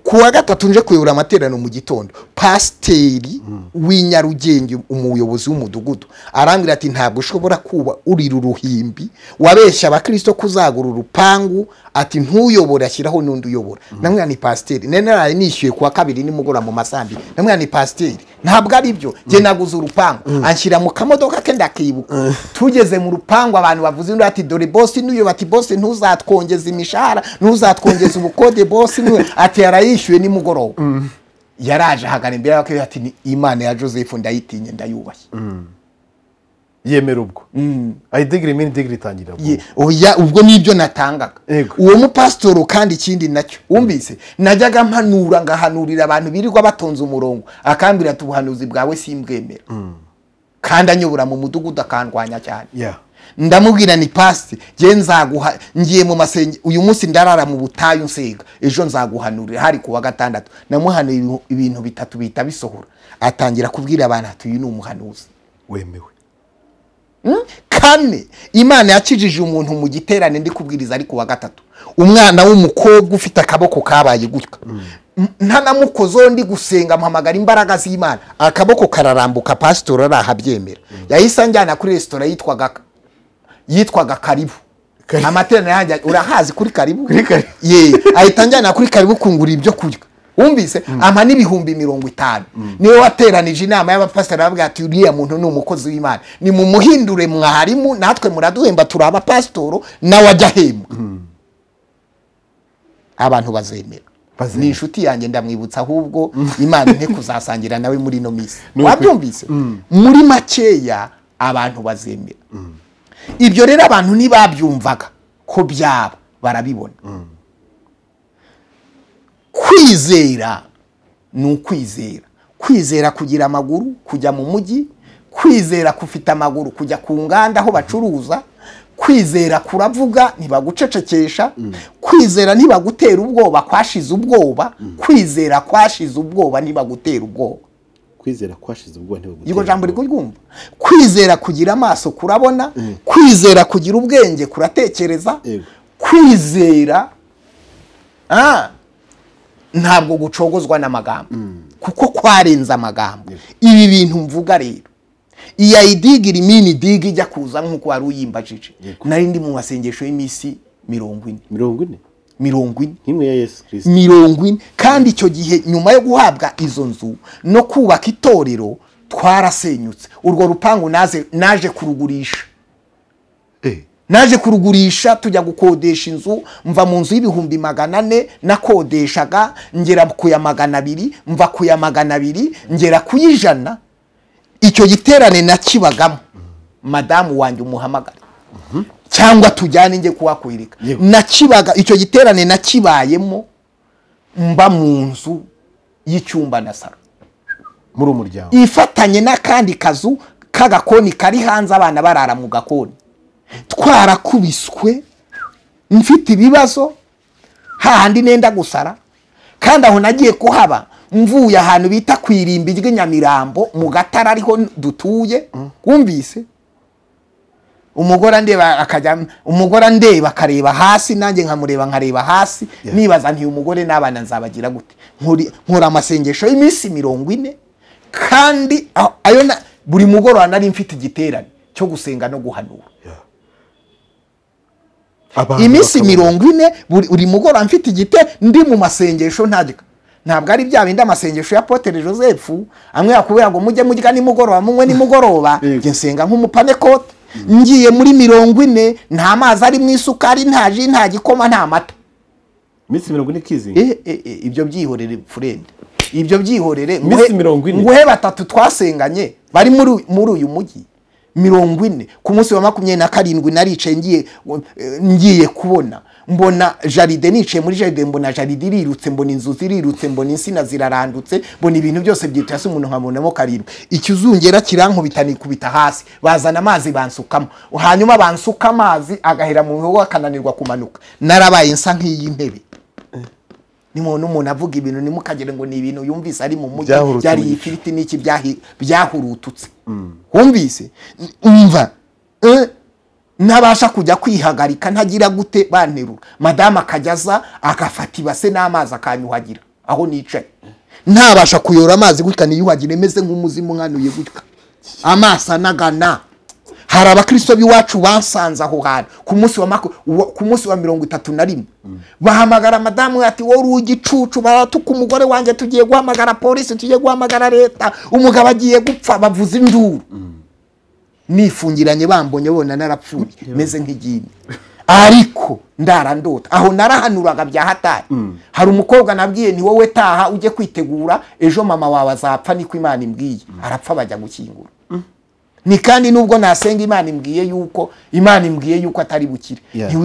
kuwa gatatu nje kuyobora amateraniro mu gitondo pasiteri w'inyarugenge umuyobozi w'umudugudu arambwira ati ntabwo ushobora kuba uri ruhimbi wabeshya abakristo kuzagura urupangu ati ntuyobora ashyiraho n'undi uyobora namwe ni pasiteri nene nishyuye kuwa kabiri nimugora mu masambi namwe ni pasiteri ntabwo ari byo je naguze urupangu anshyira mu kamodoka ke ndakibuka tugeze mu rupangu abantu bavuze ngo ati dore boss n'uyo bati boss ntuzatwongeza imishahara ntuzatwongeza ubukode boss ati yarayishyuye nimugoroba yaraje hagana imbere yake ati Imana ya Joseph ndayitinye ndayubashye yemera ubwo ayidigiri mini digiri tangira oya ubwo nibyo natangaga uwo mu pastor kandi ikindi nacyo wumvise najyaga mpanura ngahanurira abantu birirwa batonze umurongo akambira ati ubuhanuzi bwawe simbwemera kandi anyobora mu mudugudu akandwanya cyane ndamubwira ni pasti je nzaguha ngiye mu masenge uyu munsi ndarara mu butayu nsenga ejo nzaguhanurira hari kuwa gatandatu namuhana ibintu bitatu bita bisohora atangira kubwira abantu ati uyu ni umuhanuzi wemewe kane Imana yakijije umuntu mu giterane ndi kubwiriza ari kuwa gatatu umwana w'umukobwa ufite akaboko kabaye gutya ntanamukozo ndi gusenga mpamagara imbaraga z'Imana akaboko kararambuka pastor arahabyemera yahise anjyana kuri restaurant yitwaga Karibu amaterano yanjye urahazi kuri Karibu ahita njyana kuri Karibu kungura ibyo kurya wumvise ama n'ibihumbi 50 niwe wateranije inama y'abapastor bavuga ati uriya muntu ni umukozi w'Imana ni mu muhindure mwarimu natwe muraduhemba turaba pastor nawe ajya hemba abantu bazemera ni inshuti yanjye ndamwibutsa ahubwo Imana nke kuzasangira nawe muri no misi wabyumvise muri makeya abantu bazemera ibyo rero abantu nibabyumvaga ko byaba barabibona kwizera ni ukwizera kwizera kugira amaguru kujya mu mujyi kwizera kufita amaguru kujya ku nganda aho bacuruza kwizera kuravuga ntibagucecekesha kwizera ntibagutera ubwoba kwashize ubwoba kwizera kwashize ubwoba ntibagutera ubwoba kwizera kwashize ubwoba ntibagutera yego jambo rikuryumva kwizera kugira amaso kurabona kwizera kugira ubwenge kuratekereza kwizera ntabwo gucogozwa n'amagambo kuko kwarenza amagambo ibi bintu mvuga rero iya idigiri mini digi ijya kuza nkuko wari uyimbajije nari ndi mu masengesho y'iminsi 40 nk'imwe ya Yesu Kristo 40 kandi icyo gihe nyuma yo guhabwa izo nzu no kubaka itorero twarasenyutse urwo rupangu naje kurugurisha naje kurugurisha tujya gukodesha inzu mva mu nzu y'ibihumbi 400 nakodeshaga ngera ku ya 200 mva ku ya 200 ngera ku 100 icyo giterane nakibagamo madamu wanjye umuhamagara cyangwa tujyane nge kuwakwirika nakibaga icyo giterane nakibayemo mba mu nzu y'icyumba na saro muri umuryango ifatanye n'akandi kazu kagakoni kari hanze abana barara mu gakoni twarakubiswe mfite ibibazo hahandi nenda gusara kandi aho nagiye kuhaba mvuye ahantu bita kwirimbi ry'Nyamirambo mu Gatara ariho dutuye wumvise umugore ndeba akajya umugore ndeba akareba hasi nanjye nkamureba nkareba hasi nibaza nti umugore n'abana nzabagira gute nkora amasengesho y'iminsi 40 kandi ayo buri mugoroba nari mfite igiterane cyo gusenga no guhanura iminsi 40 buri mugoroba mfite ndi mu masengesho ntabwo ari bya bindi amasengesho ya Potere Joseph amwe yakubera ngo mujye mujya nimugoroba munywe nimugoroba nge nsenga nk'umupanekote ngiye muri 40 nta mazi ari mu isukari nta ji nta gikoma nta mata iminsi 40 kizi ibyo byihorere friend ibyo byihorere nguhe batatu twasenganye bari muri uyu mujyi 40 ku munsi wa 27 narice ngiye kubona mbona jaride nice muri jaride mbona jaride irirutse mbona inzu zirirutse mbona insina zirarandutse mbona ibintu byose byitase umuntu nkabonamo karindwi ikizungera kirankubita nikubita hasi bazana amazi bansukamo hanyuma bansuka amazi agahera mu mihogo akananirwa kumanuka narabaye nsa nk'iyi ntebe umuntu avuga ibintu nimukagere ngo ni ibintu yumvise ari mu mujyi byari ifiriti niki byahurututse wumvise umva nabasha kujya kwihagarika ntagira gute banterura madama akajyaza agafata ibase n'amazi akanyuhagira aho nicaye ntabasha kuyora amazi gutya niyuhagire meze nk'umuzimu nkanuye gutya amasa nagana hari abakristo biwacu basanze aho hantu ku munsi wa 31 bahamagara madamu ati wowe ugicucu baratuka umugore wanjye tugiye guhamagara polisi tugiye guhamagara leta umugabo agiye gupfa bavuza induru nifungiranye bambonye bona narapfuye meze nk'igini ariko ndarandota aho narahanuraga bya hatari hari umukobwa nabwiye ni wowe taha ujye kwitegura ejo mama wawe azapfa niko Imana imbwiye arapfa bajya gukingura ni kandi nubwo nasenga Imana imbwiye yuko atari bukire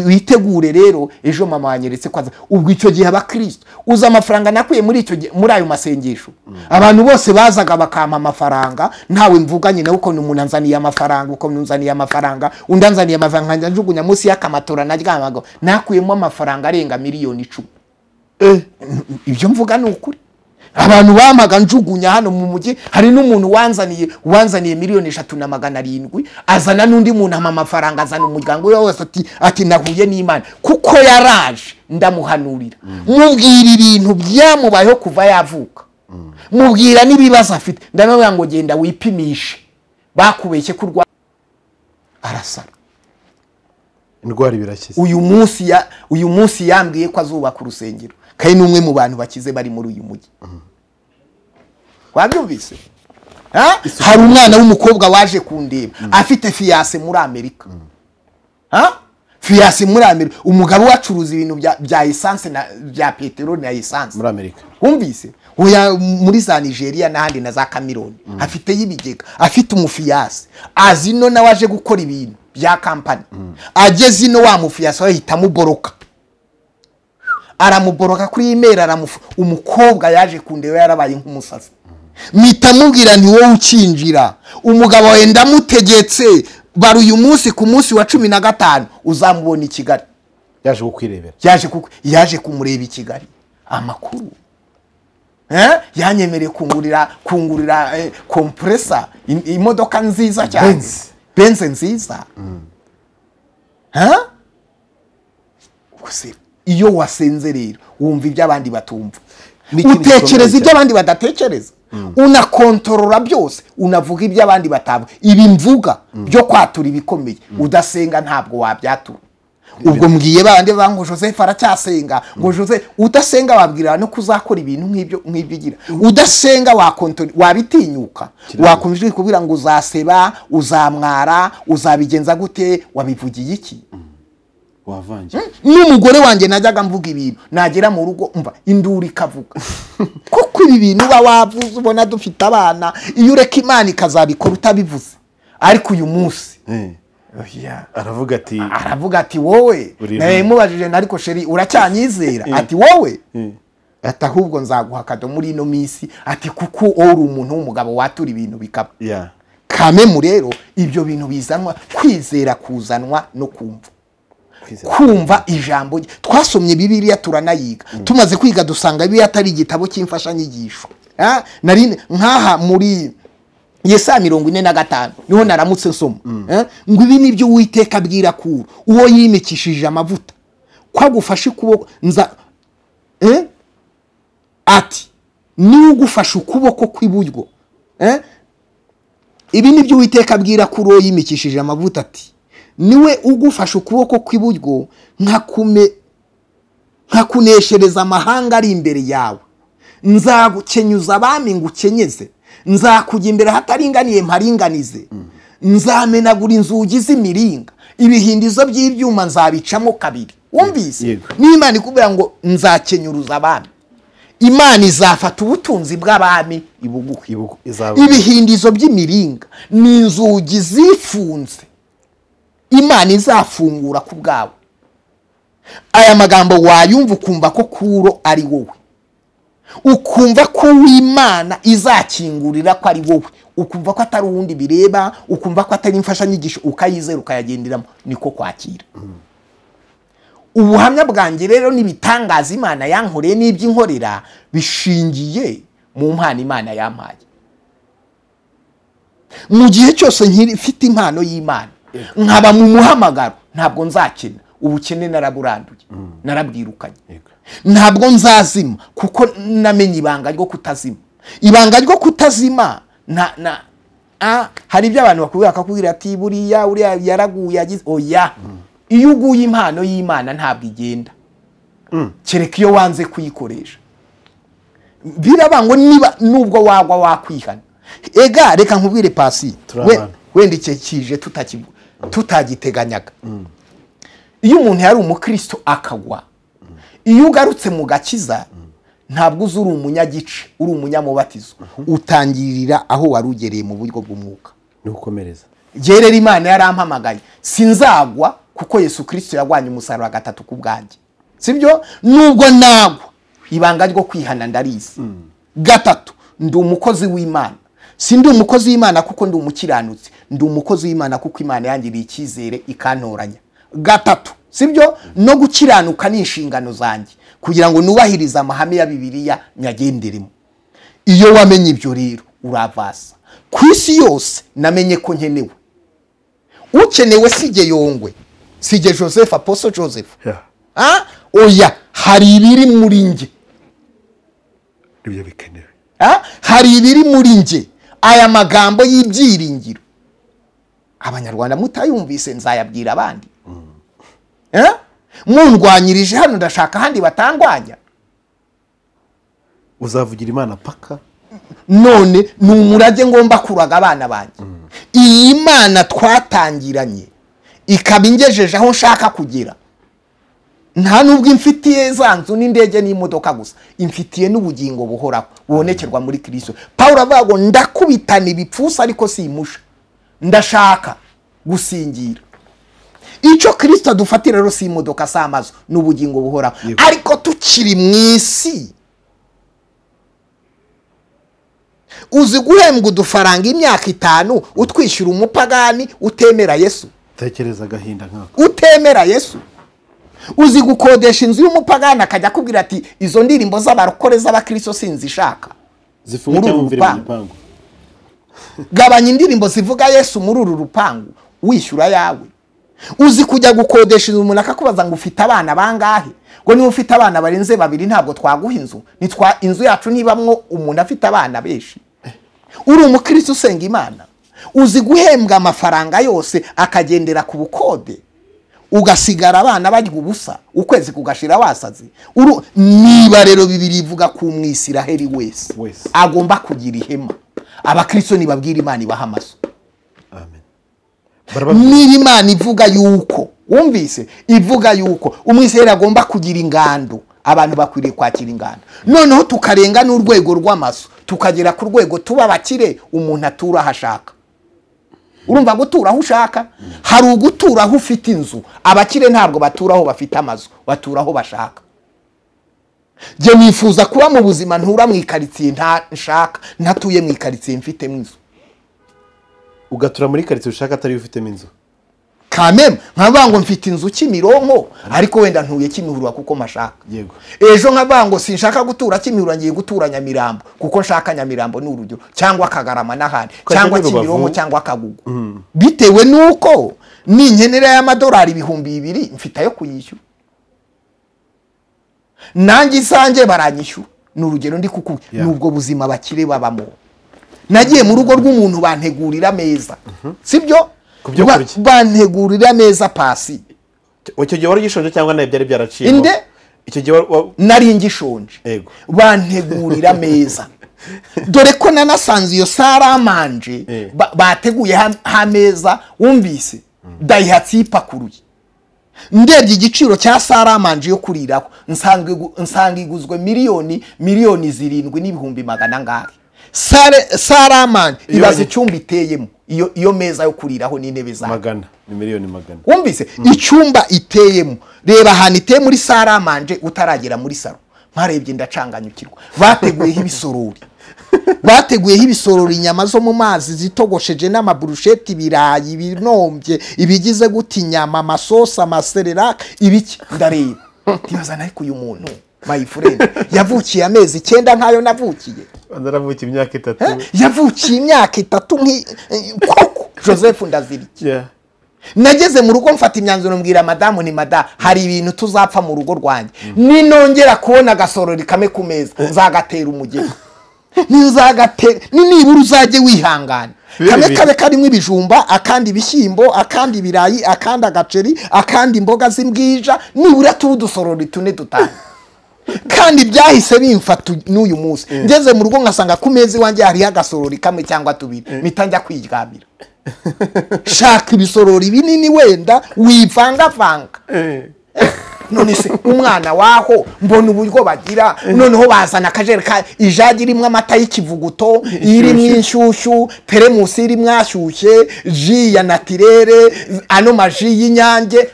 witegure rero ejo mama wanyeretse kwaza ubwo icyo gihe abakristo uza amafaranga nakuye muri ayo masengesho abantu bose bazaga bakampa amafaranga ntawe mvuganye nawe uko umuntu anzaniye amafaranga uko nunzaniye amafaranga undanzaniye amafaranga njugunya munsi y'akamatora naryamaga nakuyemo amafaranga arenga miliyoni 10 ibyo mvuga ni ukuri abantu bamaga njugunya hano mu mujyi hari n'umuntu wanzaniye miliyoni 3,700 azana n'undi muntu amafaranga azana umuryango wose ati nahuye n'Imana kuko yaraje ndamuhanurira mubwira ibintu byamubayeho kuva yavuka mubwira nibibaza afite ndanavuga ngo genda wipimishe bakubeshye kurwa arasara indwara birakize uyu munsi yambwiye ko azubaka urusengero kandi numwe mu bantu bakize bari muri uyu mujyi wabyumvise hari umwana w'umukobwa waje kundeba afite fiance muri Amerika fiance muri Amerika umugabo wacuruza ibintu bya essence na bya peteroli na essence muri Amerika wumvise muri za Nigeria n'ahandi na za Cameroon afite y'ibigega afite umufiance azino na waje gukora ibintu bya company ageze ino wa mufiance ahita muboroka aramuboroka kuri email umukobwa yaje kundeba yarabaye nk'umusazi mitamubwira nti wowe ucinjira umugabo wenda mutegetse bari uyu munsi ku munsi wa 15 uzamubona i Kigali yaje kukwirebera yaje kumureba i Kigali amakuru yanyemereye kungurira compressor imodoka nziza cyane Benz nziza iyo wasenze rero wumva iby'abandi batumva utekereza iby'abandi badatekereza unakontorora byose unavuga iby'abandi batava ibi mvuga byo kwatura ibikomeye udasenga ntabwo wabyatura ubwo mbwiye bandi bango Joseph aracyasenga ngo Joseph udasenga wabwira no kuzakora ibintu nk'ibyo udasenga wabitinyuka wakumvije kubira ngo uzaseba uzamwara uzabigenza gute wabivugiye iki wavanje n'umugore wanjye najyaga mvuga ibintu nagera mu rugo umva induri kavuga kuko ibi bintu wavuze ubona dufite abana iyo ureka Imana ikazabikora utabivuze ariko uyu munsi aravuga ati wowe naye mubajije nariko sheri uracyanyizera ati wowe ati ahubwo nzaguha kado muri ino minsi ati kuko uri umuntu w'umugabo watura ibintu bikaba kamemu rero ibyo bintu bizanwa kwizera kuzanwa no kumva ijambo twasomye Bibiliya turanayiga tumaze kwiga dusanga Bibiliya atari igitabo cy'imfasha nyigisho nari nkaha Yesaya 45 niho naramutse nsoma ngo ibi nibyo Uwiteka abwira Kuro uwo yimikishije amavuta kwagufashe ukuboko ati ni ugufashe ukuboko kw'iburyo ibi nibyo Uwiteka abwira Kuro uwo yimikishije amavuta ati niwe ugufashe ukuboko kw'iburyo nkakuneshereza amahanga ari imbere yawe nzagukenyuza abami ngukenyeze nzakujya imbere hataringaniye mparinganize nzamenagura inzugi z'imiringa ibihindizo by'ibyuma nzabicamo kabiri wumvise n'Imana ikubwira ngo nzakenyuruza abami Imana izafata ubutunzi bw'abami ibuguhe ibihindizo by'imiringa n'inzugi zifunze Imana izafungura ku bwawe aya magambo wayumva ukumva ko Kuro ari wowe ukumva ko Imana izakingurira ko ari wowe ukumva ko atari uwundi bireba ukumva ko atari imfashanyigisho ukayizera ukayagenderamo niko kwakira ubuhamya bwanjye rero nibitangaza Imana yankoreye n'iby'inkorera bishingiye mu mpano Imana yampaye mu gihe cyose nkifite impano y'Imana nkaba mu muhamagaro ntabwo nzakena ubukene naraburanduye narabwirukanye ntabwo nzazima kuko namenye ibanga ryo kutazima hari ibyo abantu bakubwira ati buriya yaraguye yagize oya iyo uguye impano y'Imana ntabwo igenda kereka iyo wanze kuyikoresha birabango niba nubwo wagwa wakwihana reka nkubwire pasi wenda icyo kije tutagiteganyaga iyo umuntu yari umukristo akagwa iyo ugarutse mu gakiza ntabwo uzuri umunyagice uri umunyamubatizo utangirira aho warugereye mu buryo bw'umwuka nukomereza gerera Imana yarampamagaye sinzagwa kuko Yesu Kristo yagwanye umusaraba gatatu ku bwanjye sibyo nubwo nagwa ibanga ryo kwihana ndarizi gatatu ndi umukozi w'Imana sindi umukozi w'Imana kuko ndi umukiranutsi ndi umukozi w'Imana kuko Imana yangiriye icyizere ikantoranya gatatu sibyo no gukiranuka n'inshingano zanjye kugira ngo nubahirize amahame ya Bibiliya nyagenderemo iyo wamenye ibyo rero uravasa ku isi yose namenye ko nkenewe ukenewe sije Yongwe sije Joseph Apostle Joseph oya hari ibiri muri nge ibyo bikenewe hari ibiri muri nge aya magambo y'ibyiringiro Abanyarwanda mutayumvise nzayabwira abandi mundwanyirije hano ndashaka handi batangwanya uzavugira Imana paka none ni umurage ngomba kuraga abana banjye iyi Imana twatangiranye ikaba ingejeje aho nshaka kugera nta nubwo imfitiye za nzu n'indege n'imodoka gusa imfitiye n'ubugingo buhoraho bubonekerwa muri Kristo Paulo avuga ngo ndakubitana ibipfusa ariko simusha ndashaka gusingira icyo Kristo dufatira rero si imodoka samazo n'ubugingo buhoraho ariko tukiri mu isi uzi guhembwa udufaranga imyaka 5 utwishyura umupagani utemera Yesu tekereza gahinda nkako utemera Yesu uzi gukodesha inzu y'umupagani akajya kubwira ati izo ndirimbo z'abarokore z'abakristo sinzishaka zifunga mu rupangu gabanya indirimbo zivuga Yesu muri uru rupangu wishyura yawe uzi kujya gukodesha inzu umuntu akakubaza ngo ufite abana bangahe ngo ni ufite abana barenze 2 ntabwo twaguha inzu inzu yacu nibamwo umuntu afite abana beshi uri umukristo usenga Imana uzi guhembwa amafaranga yose akagendera ku bukode ugasigara abana barya ubusa ukwezi kugashira wasaze niba rero Bibiri ivuga ku Mwisiraheli wese agomba kugira ihema abakristo nibabwira Imana ibaha amaso niba Imana ivuga yuko wumvise ivuga yuko Umwisiraheli agomba kugira ingando abantu bakwiriye kwakira ingando noneho tukarenga n'urwego rw'amaso tukagera ku rwego tuba bakire umuntu atura hashaka urumva gutura aho ushaka hari ugutura aho ufite inzu abakire ntabwo baturaho bafite amazu baturaho bashaka je nifuza kuba mu buzima ntura mu ikaritsiye ntashaka ntatuye mu ikaritsiye mfite inzu ugatura muri karitsiye ushaka atari ufite inzu kameme nkavuga ngo mfite inzu Kimironko ariko wenda ntuye Kimihurura kuko mashaka yego ejo nkavuga ngo sinshaka gutura Kimihurura ngiye gutura Nyamirambo kuko nshaka Nyamirambo ni urugero cyangwa Kagarama n'ahandi cyangwa Kimironko cyangwa Kagugu bitewe nuko ninkenera y'amadolari 200 mfite ayo kuyishyura nanjye isange baranyishyura ni urugero ndi kuko nubwo buzima bakire babamo nagiye mu rugo rw'umuntu bantegurira meza sibyo bantegurira meza pasi icyo gihe wari gishonje cyangwa nawe byari byaraciye inde icyo gihe nari ngishonje yego bantegurira meza dore ko nanasanze iyo saramanje bateguye hameza wumvise dayihatsi ipakuruye ndebye igiciro cya saramanje yo kuriraho nsanga iguzwe miliyoni 7,000 ngahe saramanje ibaze icyumba iteyemo iyo meza yo kuriraho n'intebe za magana ni miliyoni magana wumvise icyumba iteyemo reba ahantu iteye muri saramanje utaragera muri saro mparebye ndacanganyukirwa bateguyeho ibisorori bateguyeho ibisorori inyama zo mu mazi zitogosheje n'amaburusheti ibirayi ibinombye ibigize guti inyama amasosa amasereraka ibiki ndareba ntibazana ariko uyu muntu my friend yavukiye amezi 9 nkayo navukiye ndaravukiye imyaka 3 yavukiye imyaka 3 koko Joseph Ndaziriki nageze mu rugo mfata imyanzuro mbwira madamu ni mada hari ibintu tuzapfa mu rugo rwanjye ninongera kubona gasorori kame ku meza nzagatera umugeni ninzagatera nibura uzaje wihangana kame karimo ibijumba akandi ibishyimbo akandi ibirayi akandi agaceri akandi imboga z'imbwija nibura tudusorori 4-5 kandi byahise bimfata n'uyu munsi ngeze mu rugo ngasanga ku meza iwanjye hari agasorori kamwe cyangwa 2 mitanjya kwiryamira shaka ibisorori binini wenda wivangavanga none se umwana waho mbona uburyo bagira noneho bazana akajereka ijagi irimo amata y'ikivuguto irimo inshyushyu teremusi irimo ashyushye ji ya natirere ano maji y'inyange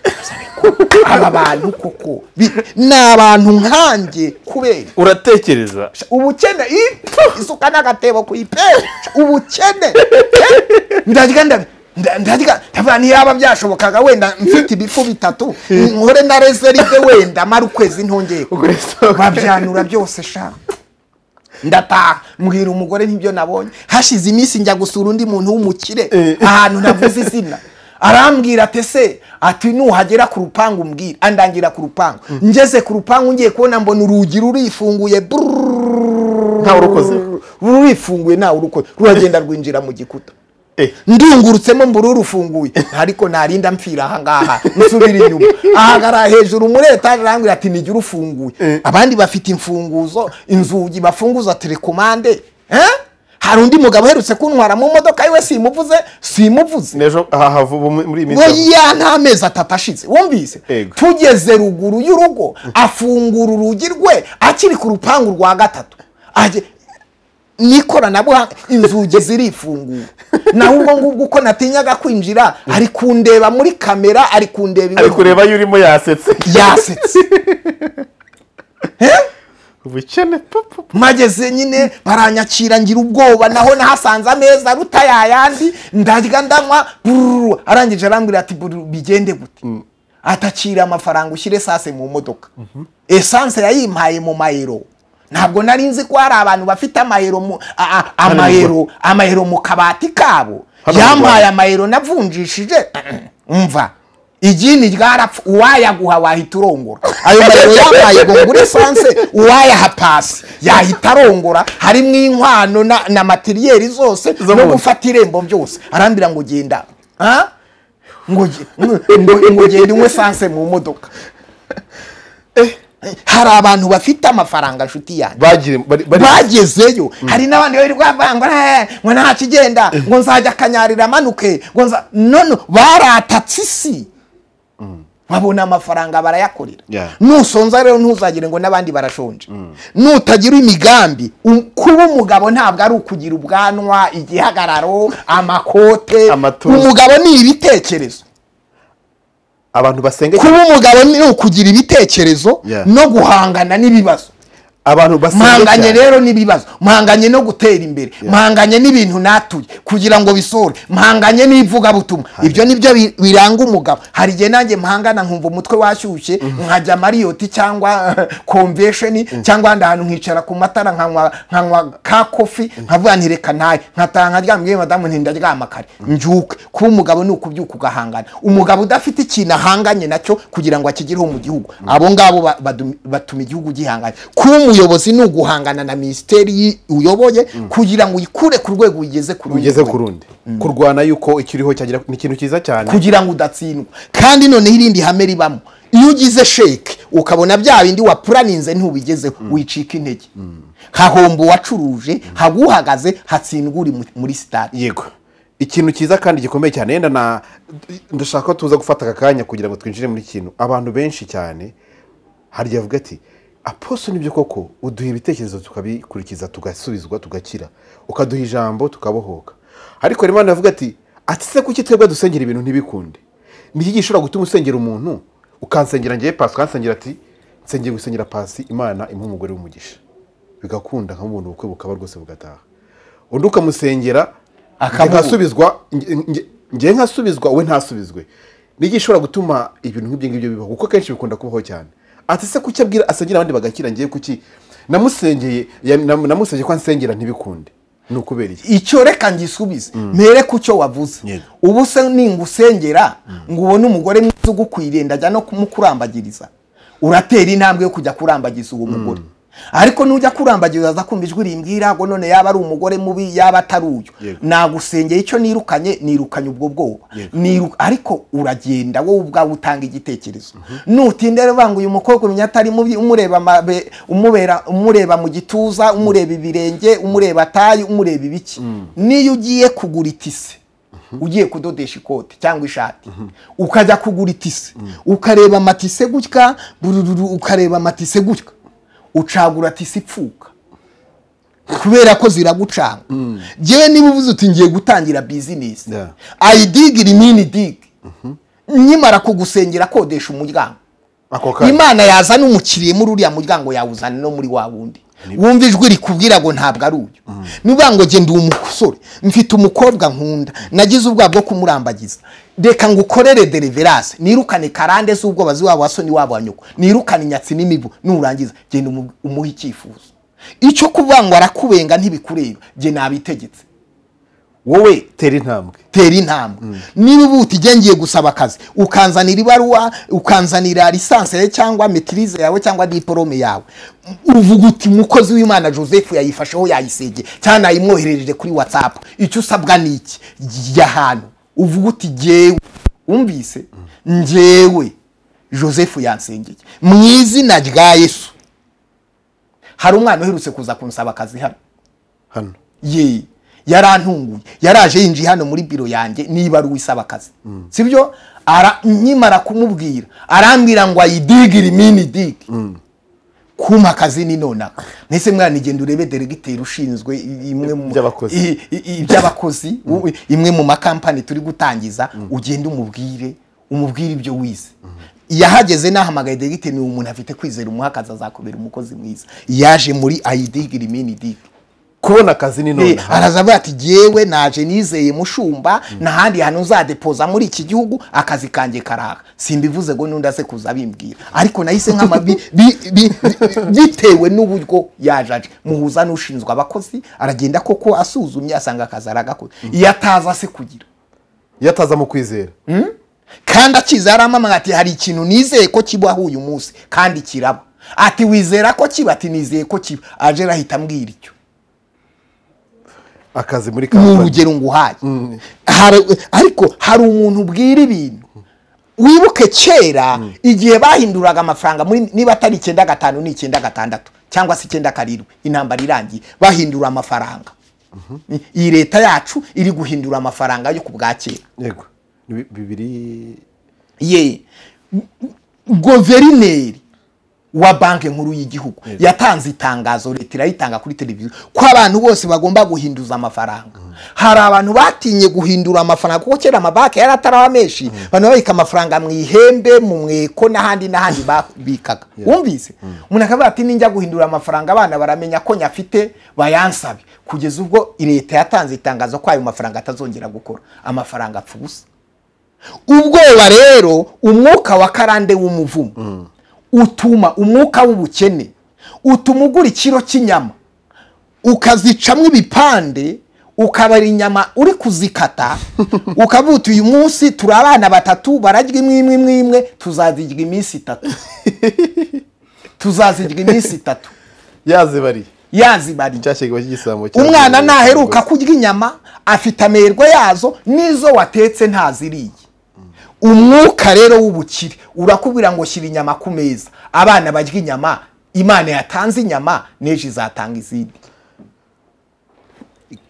aba bantu koko n'abantu nkanjye kubera uratekereza ubukene isuka n'agatebo kuyipe ubukene ndagira tabani yaba byashobokaga wenda mfite ibifu 3 nkore na reserve wenda mara ukwezi ntongeye babyanura byose sha ndataha mbwira umugore ntibyo nabonye hashize iminsi njya gusura undi muntu w'umukire ahantu navuze izina arambwira atese ati nuhagera ku rupangu mbwira andangira ku rupangu ngeze ku rupangu ngiye kubona mbona urugi rurifunguye nta urukoze rurifunguye nta urukoze ruragenda rwinjira mu gikuta ndungurutsemo mburu rufunguye ariko narinda mpfira aha ngaha nsubira inyuma ahagara hejuru muri etaje arambwira ati nijye urufunguye abandi bafite imfunguzo inzugi bafunguza telekomande hari undi mugabo herutse kuntwara mu modoka iwe simuvuze nejo havuba muri iminsi ya nta mezi 3 ashize wumvise tugeze ruguru y'urugo afungura urugi rwe akiri ku rupangu rwa 3 aje nikora nabo inzugi zirifungura naho ubwo ngubwo uko natinyaga kwinjira ari kundeba muri kamera ari kundeba ari kureba yurimo yasetse ubukene mageze nyine baranyakira ngira ubwoba naho nahasanze ameza rutayayandi ndarya ndanywa arangije arambwira ati bigende gute atakira amafaranga ushyire sase mu modoka essence yayimpaye mu mayero ntabwo nari nzi ko hari abantu bafite amayero mu kabati kabo yampaye amayero navunjishije umva igini ryarapfuye uwayaguha wahita urongora ayo mayero yampaye ngo ngure essence uwayaha pasi yahita arongora harimo inkwano na materiyeri zose no gufata irembo byose arambira ngo genda ngo genda unywe essence mu modoka hari abantu bafite amafaranga nshuti yanjye bagezeyo hari n'abandi bari kwavanga ngo nta kigenda ngo nzajya kanyarira amanuke ngo none baratatse isi babona amafaranga barayakorera nusonza rero ntuzagire ngo n'abandi barashonje nutagira imigambi kuba umugabo ntabwo ari ukugira ubwanwa igihagararo amakote umugabo ni ibitekerezo abantu basenga kuba umugabo ni ukugira ibitekerezo no guhangana n'ibibazo abantu mpanganye rero n'ibibazo, mpanganye no gutera imbere, mpanganye n'ibintu natuye kugira ngo bisore, mpanganye n'ivuga butumwa. Ibyo nibyo biranga umugabo. Hari igihe nanjye mpangana nkumva umutwe washyushye nkajya Marriott cyangwa convention cyangwa ahantu nkicara ku matara nkanywa ka coffee nkavuga nti reka naye nkatanga ryambwiye madamu nti ndaryama kare mbyuke. Kuba umugabo ni ukubyuka ugahangana. Umugabo udafite ikintu ahanganye nacyo kugira ngo akigireho mu gihugu, abo ngabo batuma igihugu gihanganye. Kuba umuyobozi ni uguhangana na ministeri uyoboye kugira ngo uyikure ku rwego ugeze ku rundi. Kurwana yuko ikiriho cyagira ni ikintu cyiza cyane kugira ngo udatsindwa. Kandi none irindi hame ribamo, iyo ugize sheke ukabona bya bindi wapuraninze ntubigezeho wicika intege. Hahombo wacuruje, haguhagaze, hatsindwa uri muri stade. Yego, ikintu cyiza kandi gikomeye cyane. Yenda ndashaka tuza gufata akanya kugira ngo twinjire muri kintu. Abantu benshi cyane hari yavuga ati Apostle nibyo koko uduha ibitekerezo tukabikurikiza tugasubizwa tugakira, ukaduha ijambo tukabohoka. Ariko Imana yavuga ati se kuki twebwe dusengera ibintu ntibikunde? Niki gishobora gutuma usengera umuntu ukansengera ngiye Pasi ukansengera ati nsengeye gusengera Pasi Imana impa umugore w'umugisha bigakunda nk'umuntu ubukwe bukaba rwose bugataha, undi ukamusengera akasubizwa ngiye nkasubizwa we ntasubizwe. Niki gishobora gutuma ibintu nk'ibyo ngibyo bibaho? Kuko kenshi bikunda kubaho cyane. Ati se kuki abwira asengera abandi bagakira, ngiye kuki namusengeye ko ansengera ntibikunde? Nukubera iki? Icyo reka ngisubize mere kucyo wavuze. Ubu se ningusengera ngo ubone umugore mwiza ugukwiriye ndajya no kumukurambagiriza, uratera intambwe yo kujya kurambagiza uwo mugore. Ariko nujya kurambagiza za kumva ijwi rimbwira ngo none yaba ari umugore mubi yaba ataruyo, nagusengeye icyo nirukanye ubwo bwoba. Ariko uragenda wowe ubwawe utanga igitekerezo. Nutindere banga uyu mukobwa unyatari mubi, umureba mu gituza, umureba ibirenge, umureba atayi, umureba ibiki. Niyo ugiye kugura itise, ugiye kudodesha ikote cyangwa ishati, ukajya kugura itise, ukareba amatise gutya, ukareba amatise gutya, ucagura tisi ipfuka kubera ko ziragucanga. Jewe niba uvuze uti ngiye gutangira business, I dig rimini dig, nyimara kugusengera kodesha umuryango, Imana yaza n'umukiriye muri uriya muryango yawuzana no muri wa wundi. Wumva ijwi rikubwira ngo ntabwo ari uyu. Nuba ngo genda umusore mfite umukobwa nkunda nagize ubwa bwo kumurambagiza, reka ngukorere deliverance, nirukane karande z'ubwo bazi wabo wasoni wabo wanyuko, nirukane inyatsi n'imibu, nurangiza genda umuha icyifuzo. Icyo kuvangwa arakubenga ntibikureba, je nabitegetse. Wowe tera intambwe. Niba ubuti gengiye gusaba akazi, ukanzanira ibaruwa, ukanzanira lisanse cyangwa maîtrise yawe cyangwa diplome yawe, uvuga uti umukozi w'Imana Joseph yayifasheho yayisege cyane ayimwoherereje kuri WhatsApp. Icyo usabwa niki? Yahano uvuga uti jewe umvise njewe Joseph yansengeye mu izina rya Yesu. Hari umwana uherutse kuza kunsaba akazi hano yarantunguye, yaraje yinjiye hano muri biro yanjye niba ari wisaba akazi. Sibyo nyimara kumubwira arambwira ngo ayidigire mini dig kuma akazi ni nona. Nese mwana igenda urebe delegiteri ushinzwe imwe mu by'abakozi imwe mu makampani turi gutangiza, ugenda umubwire ibyo wize. Yahageze nahamagaye delegiteri, ni umuntu afite kwizera umuhakaza azakubera umukozi mwiza. Yaje muri ayidigire mini dig kubona akazi ni none. Arazavuga ati jewe naje nizeye mushumba nahandi hano uzadepoza muri iki gihugu akazi kanjye karaka. Simbivuze ngo nundaze kuza bimbwira, ariko nahise nk'amabi bitewe n'uburyo yajaje. Muhuza n'ushinzwe abakozi aragenda koko asuzumye asanga akazi aragakoze. Yataza se kugira yataza mu kwizera kandi akiza aramama ati hari ikintu nizeye ko kibaho uyu munsi kandi kiraba. Ati wizera ko kiba? Ati nizeye ko kiba. Aje rahita mbwira icyo akazi muri kampani urugero nguhaye. Ariko hari umuntu ubwira ibintu. Wibuke kera igihe bahinduraga amafaranga muri niba atari 95 ni 96 cyangwa se 97 intambara irangiye bahindura amafaranga. Iyi leta yacu iri guhindura amafaranga yo kubwakera. Yego bibiri guverineri wa banki nkuru y'igihugu yatanze itangazo, leta irayitanga kuri televiziyo ko abantu bose bagomba guhinduza amafaranga. Hari abantu batinye guhindura amafaranga kuko kera amabanki yari atarawa menshi, abantu babika amafaranga mu ihembe, mu mweko n'ahandi babikaga. Wumvise umuntu akavuga ati ninjya guhindura amafaranga abana baramenya ko nyafite bayansabe, kugeza ubwo leta yatanze itangazo ko ayo mafaranga atazongera gukora, amafaranga apfa ubusa. Ubwoba rero, umwuka wa karande w'umuvumo utuma umwuka w'ubukene, utuma ugura ikiro cy'inyama ukazicamwe ibipande, ukabara inyama uri kuzikata, ukavuta uyu munsi turi abana batatu bararya imwe tuzazirya iminsi 3 tuzazirya iminsi 3 yazibari cyashegwa cy'igisambo. Umwana naheruka kurya inyama afite amerwe yazo, nizo watetse ntaziriye. Umwuka rero w'ubukire urakubwira ngo shyira inyama ku meza, abana barya inyama, Imana yatanze inyama neje izatanga izindi.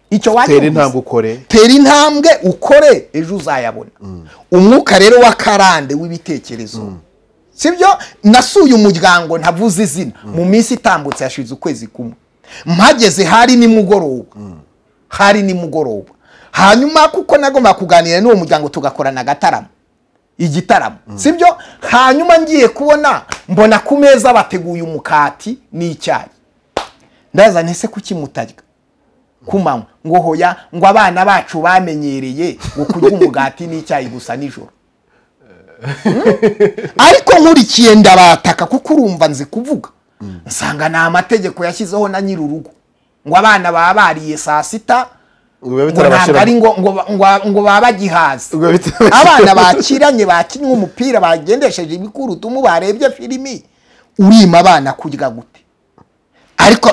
Icyo tera intambwe ukore ejo uzayabona. Umwuka rero wa karande w'ibitekerezo, sibyo? Nasuye umuryango ntavuze izina mu minsi itambutse yashize ukwezi kumwe, mpageze hari nimugoroba, hanyuma kuko nagomba kuganira n'uwo muryango tugakorana igitaramo, sibyo? Hanyuma ngiye kubona mbona ku meza bateguye umukati n'icyayi, ndaza ntese kuki mutarya kumanywa, ngo hoya ngo abana bacu bamenyereye ngo kurya umugati n'icyayi gusa nijoro. Ariko nkurikiye ndabataka kuko urumva nzi kuvuga, nsanga na amategeko yashyizeho na nyirurugo ngo abana baba bariye saa 6 ngo babagihaze. Abana bakiranye bakinnye umupira bagendesheje ibikurutumu barebye filimi, urima abana kurya gute? Ariko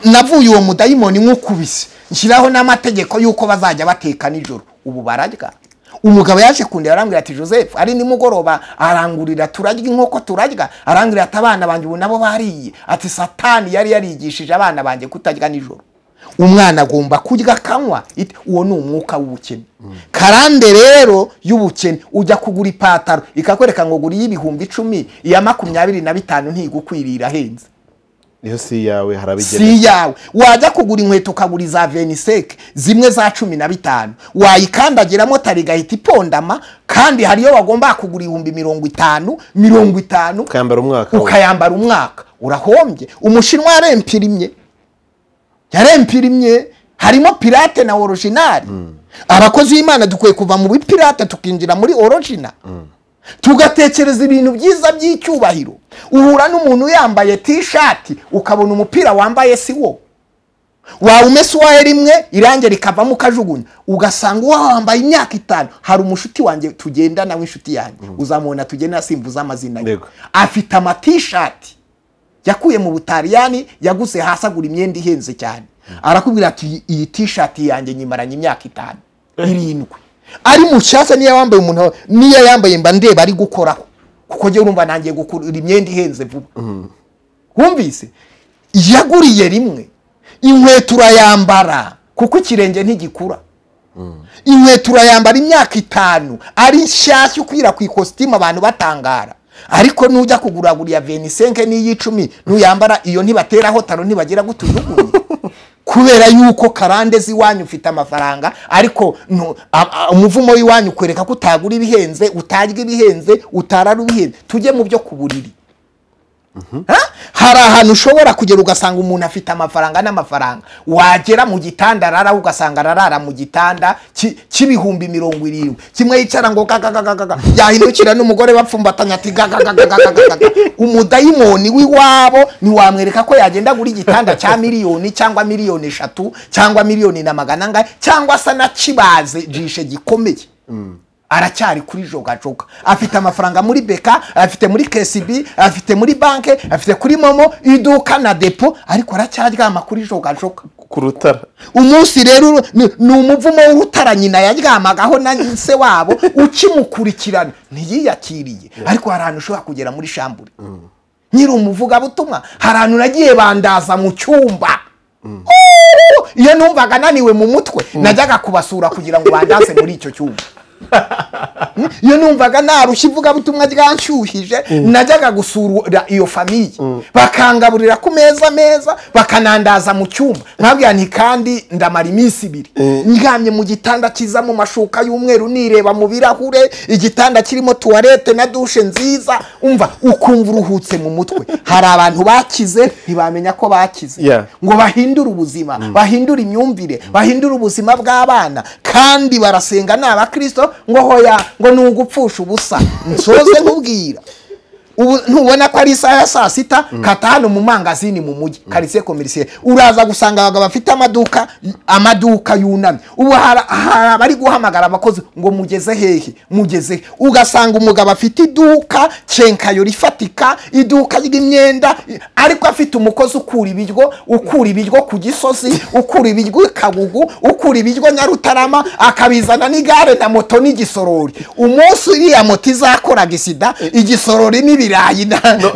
navuye uwo mudayimoni nk'ukubise nshyiraho n'amategeko yuko bazajya bateka nijoro, ubu bararya. Umugabo yaje kundeba arambwira ati Joseph, ari nimugoroba arangurira turarya inkoko turarya, arangurira ati abana banje ubu nabo bariye, ati Satani yari yarigishije abana banje kutarya nijoro. Umwana agomba kurya kanywa, uwo ni umwuka w'ubukene. Karande rero y'ubukene, ujya kugura ipataro ikakwereka ngo guri y'ibihumbi 10, iya 25 ntigukwirira henze. Niyo si yawe harabigena. Si yawe. Wajya kugura inkweto ukagura za veniseke zimwe za 15, wayikandagiramo tari gahita ipondama, kandi hariyo wagomba kugura 50 ukayambara umwaka, urahombye. Umushinwa yarempirimye, harimo pirate na original. Abakozi b'Imana dukwiye kuva mu bipirate tukinjira muri original, tugatekereza ibintu byiza by'icyubahiro. Uhura n'umuntu yambaye t-shirt ukabona umupira wambaye si wo, wawumese wawe rimwe irange rikavamo ukajugunya, ugasanga wambaye imyaka 5. Hari umushuti wanjye tugendana w'inshuti yanjye, uzamubona tugenda simvuza amazina ye, afite ama t-shirt yakuye mu Butaliyani, yaguze hasi agura imyenda ihenze cyane. Arakubwira ati iyi t-shirt yanjye nyimaranye imyaka 5 ari mushyashya. Niyo wambaye umuntu, niyo yambaye mba ndeba ari gukoraho, kuko je urumva nangiye gukura imyenda ihenze vuba. Wumvise yaguriye rimwe inkweto urayambara kuko ikirenge ntigikura. Inkweto urayambara imyaka 5 ari nshyashya ukwira ku ikositimu abantu batangara. Ariko nujya kuguragura ya 25 n'iy'icumi nuyambara iyo ntibateraho taro ntibagira gutujugunye. Kubera yuko karande ziwanyu ufite amafaranga, ariko umuvumo w'iwanyu kwereka ko utagura ibihenze, utarya ibihenze, utarara ibihenze. Tujye mu byo kuburiri. Hari ahantu ushobora kugera ugasanga umuntu afite amafaranga n'amafaranga, wagera mu gitanda arara ugasanga arara mu gitanda cy'ibihumbi 70, kimwe yicara ngo gagagagaga, yahindukira n'umugore bapfumbatanya ati gagagagaga. Umudayimoni w'iwabo niwamwereka ko yagenda guri igitanda cya miliyoni cyangwa miliyoni 3 cyangwa miliyoni na magana, cyangwa sa na kibaze jishe gikomeye, aracyari kuri jogajoga. Afite amafaranga muri beka, afite muri KCB, afite muri banke, afite kuri momo, iduka na depo, ariko aracyaryama kuri jogajoga ku rutara. Umunsi rero ni umuvumo w'urutara nyina yaryamagaho na se wabo, ukimukurikirana ntiyiyakiriye. Ariko harano ushobora kugera muri shambure, nyiri umuvuga butumwa, harano nagiye bandaza mu cyumba. Iyo numvaga naniwe mu mutwe najyaga kubasura kugira ngo bandaze muri icyo cyumba. iyo numvaga narushye ivuga butumwa ryanshyuhije najyaga gusura iyo famiye bakangaburira ku meza bakanandaza mu cyumba nkabwira nti kandi ndamara iminsi 2 ndyamye mu gitanda kiza mu mashuka y'umweru nireba mu birahure igitanda kirimo toilette na douche nziza umva ukumva uruhutse mu mutwe hari abantu bakize ntibamenya ko bakize ngo bahindure ubuzima bahindure imyumvire bahindure ubuzima bw'abana kandi barasenga n'abakristo ngo hoya ngo nugupfusha ubusa nsoze nkubwira ntubona ko ari isaha ya saa sita kata hano mu mangazini mu mujyi karise commercial uraza gusanga abagabo bafite amaduka yunamye ubu bari guhamagara abakozi ngo mugeze hehe mugeze ugasanga umugabo afite iduka cenkayo rifatika iduka ry'imyenda ariko afite umukozi ukura ibiryo ku gisozi ukura ibiryo Kagugu ukura ibiryo Nyarutarama akabizana n'igare na moto n'igisorori umunsi iriya moto izakora gisida igisorori n'ibirayi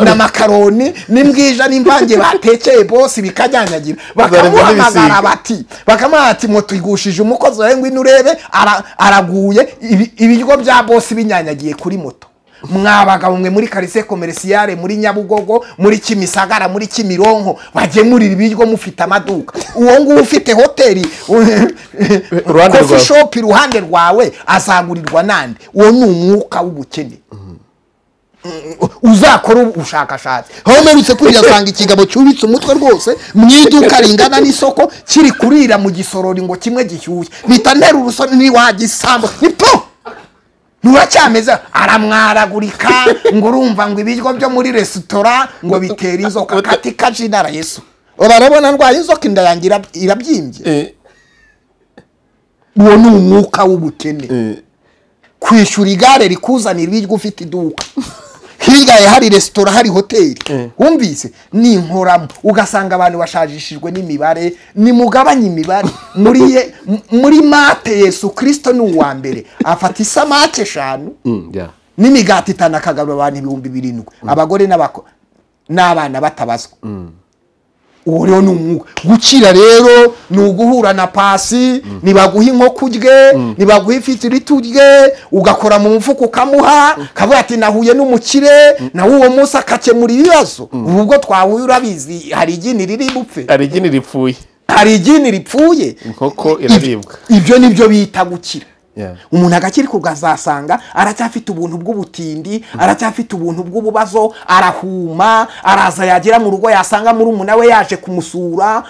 na makaroni n'imbwija n'imvange batekeye boss bikajyanyagira bakamuhamagara bati moto igushije umukozi wawe ngo inurebe araguye ibiryo bya boss binyanyagiye kuri moto mwabaga umwe muri karise commercial muri Nyabugogo muri Kimisagara muri Kimironko bagemurira ibiryo mufite amaduka uwo nguwo ufite hoteli coffee shop iruhande rwawe azagurirwa nande uwo ni umwuka w'ubukene uzakora ubushakashatsi homerutse kwirasanga ikigabo cyubitse umutwe rwose mwiduka ringana n'isoko kiri kurira mu gisorori ngo kimwe gishyushye bitantera urusoni ni wagisambo nipo nuracyameza aramwaragurika ngo urumva ngo ibiryo byo muri restaurant ngo bitera inzoka kati kajinara Yesu urabona ndwaye inzoka inda yangira irabyimbye uwo ni umwuka w'ubukene kwishura igare rikuzanira ibiryo ufite iduka hirya hari restaurant hari hoteli wumvise ni inkoramo ugasanga abantu bashajishijwe n'imibare ni mugabanye imibare muri mate Yesu Kristo ni uwa mbere afata isamake 5 n'imigati 5 akagabura abantu 7,000 abagore n'abana batabazwa uwo ni umwuka gukira rero ni uguhura na pasi nibaguha inkoko urye nibaguha ifitiri turye ugakora mu mfuko ukamuha kavuga ati nahuye n'umukire na uwo munsi akakemura ibibazo ubwo twahuye urabizi hari igini riri bupfe hari igini ripfuye inkoko iraribwa ibyo nibyo bita gukira umuntu agakiri kugazasanga aracyafite ubuntu bw'ubutindi aracyafite ubuntu bw'ububazo arahuma araza yagera mu rugo yasanga muri umuna we yaje kumusura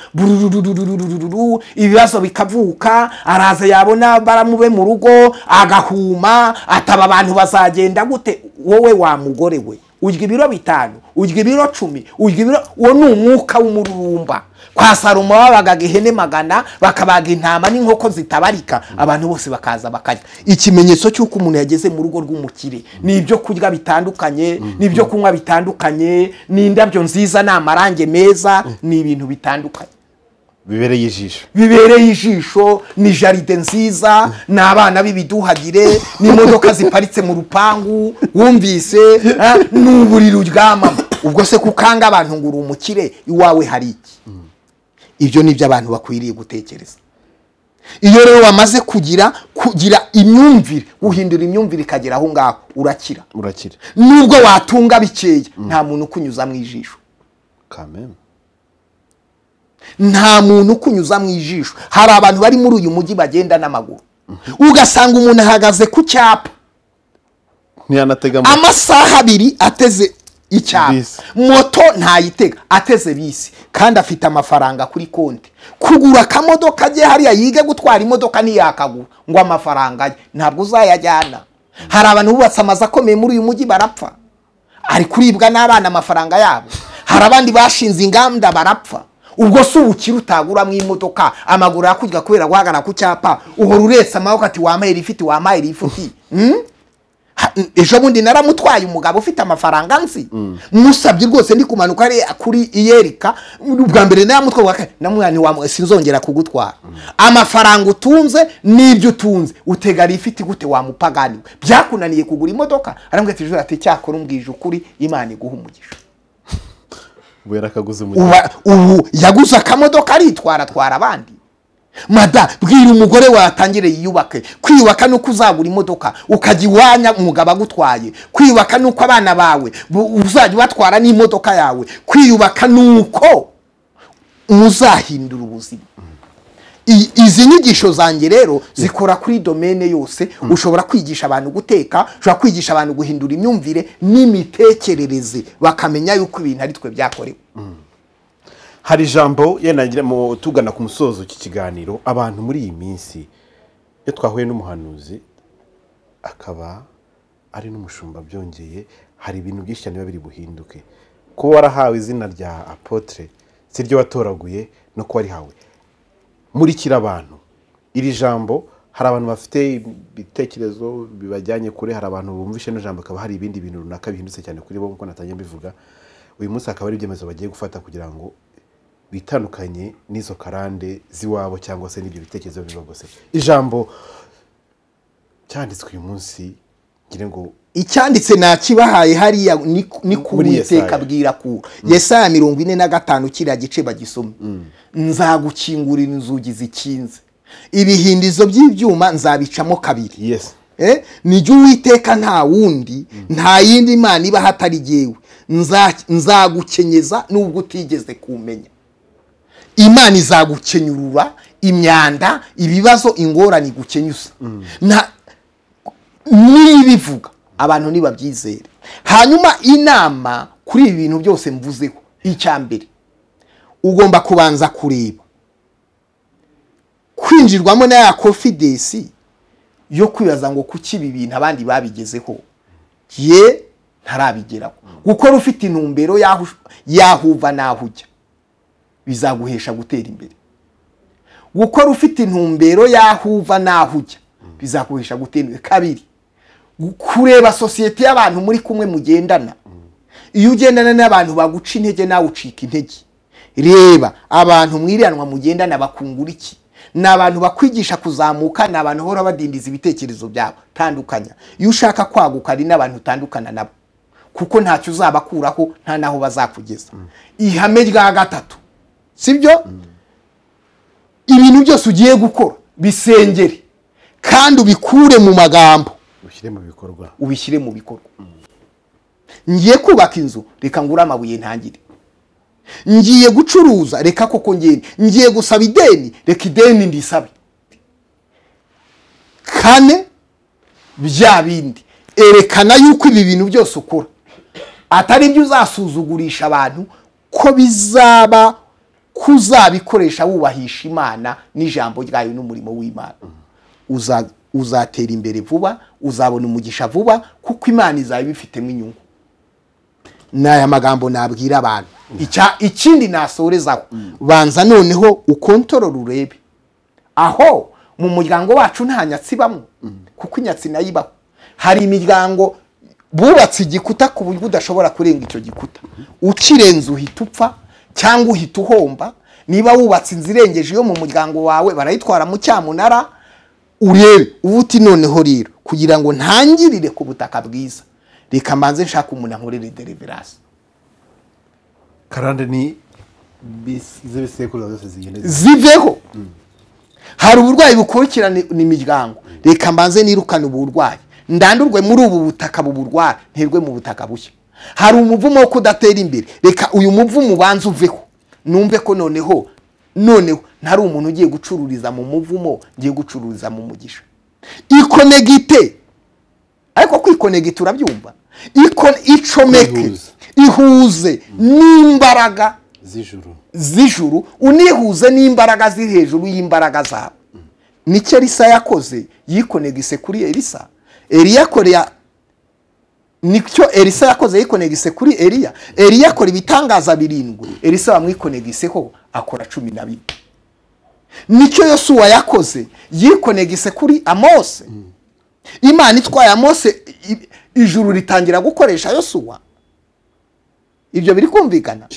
ibibazo bikavuka araza yabona baramube mu rugo agahuma ataba abantu bazagenda gute wowe wa mugore we urya ibiro 5 urya ibiro 10 urya ibiro uwo ni umwuka w'umururumba kwa Salomo babaga ihene 100 bakabaga intama n'inkoko zitabarika abantu bose bakaza bakajya ikimenyetso cy'uko umuntu yageze mu rugo rw'umukire ni ibyo kurya bitandukanye nibyo kunywa bitandukanye ni indabyo nziza n'amarange meza ni ibintu bitandukanye bibereye ijisho ni jaride nziza n'abana bibiduhagire n'imodoka ziparitse mu rupangu wumvise n'uburiro uryama ubwo se kukanga abantu nguru umukire iwawe hari iki ibyo nibyo abantu bakwiriye gutekereza iyo rero wamaze kugira imyumvire uhindura imyumvire ikagera aho ngaho urakira nubwo watunga bikeye nta muntu ukunyuza mu ijisho nta muntu ukunyuza mu ijisho hari abantu bari muri uyu mujyi bagenda n'amaguru ugasanga umuntu ahagaze ku cyapa amasaha 2 ateze icyapa moto ntayitega ateze bisi kandi afite amafaranga kuri konti kugura akamodoka agiye hariya yige gutwara imodoka niyakagura ngo amafaranga ntabwo uzayajyana hari abantu bubatse amazu akomeye muri uyu mujyi barapfa ari kuribwa n'abana amafaranga yabo hari abandi bashinze inganda barapfa ubwo se ubukira utagura mu imodoka amaguru yakujya kubera guhagara ku cyapa uhora uretse amaboko ati wamayeri ifite wamayeri ifuti ejo bundi naramutwaye umugabo ufite amafaranga nzi musabye rwose ndi kumanuka ari kuri iyerika ubwa mbere namutwaye namwana wa sinzongera kugutwara amafaranga utunze nibyo utunze utegari ifite gute wamupagani byakunaniye kugura imodoka arambwe ati ejo ati cyakora umbwije ukuri Imana iguha umugisha ubera kaguze umugisha ubu yaguze akamodoka aritwara abandi mada bwira umugore watangire yiyubake. Kwiyubaka nuko uzagura imodoka ukajya iwanya umugabo agutwaye. Kwiyubaka nuko abana bawe uzajya batwara n'imodoka yawe. Kwiyubaka nuko muzahindura ubuzima. Izi nyigisho zanjye rero zikora kuri domaine yose. Ushobora kwigisha abantu guteka, ushobora kwigisha abantu guhindura imyumvire n'imitekerereze bakamenya yuko ibintu ari twe byakorewe. Hari ijambo yenagira mu tugana ku musozo iki kiganiro, abantu muri iyi minsi iyo twahuye n'umuhanuzi akaba ari n'umushumba byongeye, hari ibintu byinshi cyane biba biri buhinduke. Kuba warahawe izina rya apotre si ryo watoraguye no kuba rihawe. Murikira abantu iri jambo, hari abantu bafite ibitekerezo bibajyanye kure, hari abantu bumvishe no jambo akaba hari ibindi bintu runaka bihindutse cyane kuri bo, nkuko natangiye mbivuga. Uyu munsi akaba ari ibyemezo bagiye gufata kugira ngo bitandukanye n'izo karande ziwabo cyangwa se n'ibyo bitekerezo bibagose. Ijambo cyanditswe uyu munsi ngire ngo icyanditse nakibahaye hariya ni kuwiteka bwira ku Yesaya 45 kiriya gice bagisoma. Nzagukingurira inzugi zikinze, ibihindizo by'ibyuma nzabicamo kabiri. Yes. Nijye Uwiteka nta wundi, nta yindi Imana iba hatari jyewe. Nzagukenyeza nubwo utigeze kumenya. Imana izagukenyurura imyanda, ibibazo, ingorane gukenyusa. Nibivuga abantu nibabyizere. Hanyuma inama kuri ibi bintu byose mvuzeho, icyambere ugomba kubanza kureba kwinjirwamo na ya confidence yo kwibaza ngo kuki ibi bintu abandi babigezeho ye ntarabigeraho. Gukora ufite intumbero yahuva nahujya bizaguhesha gutera imbere. Gukora ufite intumbero yahuva nahujya bizaguhesha gutera imbere. Kabiri, kureba societe y'abantu muri kumwe mugendana. Iyo ugendana n'abantu baguca intege nawe ucika intege. Reba abantu mwiriranwa mugendana bakungura iki. N'abantu bakwigisha kuzamuka, n'abantu hora badindiza ibitekerezo byabo. Tandukanya. Iyo ushaka kwaguka ari n'abantu utandukana nabo, kuko ntacyo uzabakuraho nta naho bazakugeza. Ihame rya gatatu, sibyo? Ibintu byose ugiye gukora bisengere kandi ubikure mu magambo, ubishyire mu bikorwa. Ngiye kubaka inzu, reka ngura amabuye ntangire. Ngiye gucuruza, reka koko ngende. Ngiye gusaba ideni, reka ideni ndisabe. Kane, bya bindi erekana yuko ibi bintu byose ukora atari byo uzasuzugurisha abantu, ko bizaba kuzabikoresha wubahisha Imana n'ijambo ryayo n'umurimo w'Imana. Uzatera imbere vuba, uzabona umugisha vuba, kuko Imana izabifitemo inyungu. Naya magambo nabwira abantu. Ikindi nasorezaho, banza noneho ukontorora urebe aho mu muryango wacu nta nyatsi bamwe, kuko inyatsi nayibaho. Hari imiryango bubatse igikuta ku buryo udashobora kurenga icyo gikuta. Ukirenza uhita upfa cyangwa uhita uhomba. Niba wubatse inzirengeje yo mu muryango wawe barayitwara mu cyamunara. Urebe ubuti noneho rero kugira ngo ntangirire ku butaka bwiza, reka mbanze nshaka umuntu ankorere deliverance. Karande ni zibisekuru zose zigende ziveho. Hari uburwayi bukurikirana n'imiryango, reka mbanze nirukane uburwayi, ndandurwe muri ubu butaka buburwara, nterwe mu butaka bushya. Hari umuvumo wo kudatera imbere, reka uyu muvumo ubanze uveho, numve ko noneho ntari umuntu ugiye gucururiza mu muvumo, ngiye gucururiza mu mugisha. Ikonegite, ariko kwikonegita urabyumva, icomeke, ihuze n'imbaraga z'ijuru, unihuze n'imbaraga ziri hejuru y'imbaraga zawe. Nicyo Elisa yakoze, yikonegise kuri Elisa. Nicyo Elisa yakoze, yikonegise kuri Eliya. Eliya akora ibitangaza 7, Elisa bamwikonegiseho akora 12. Nicyo Yosuwa yakoze, yikonegise kuri Amose. Imana itwaye Amose, ijuru ritangira gukoresha Yosuwa. Ibyo biri kumvikana.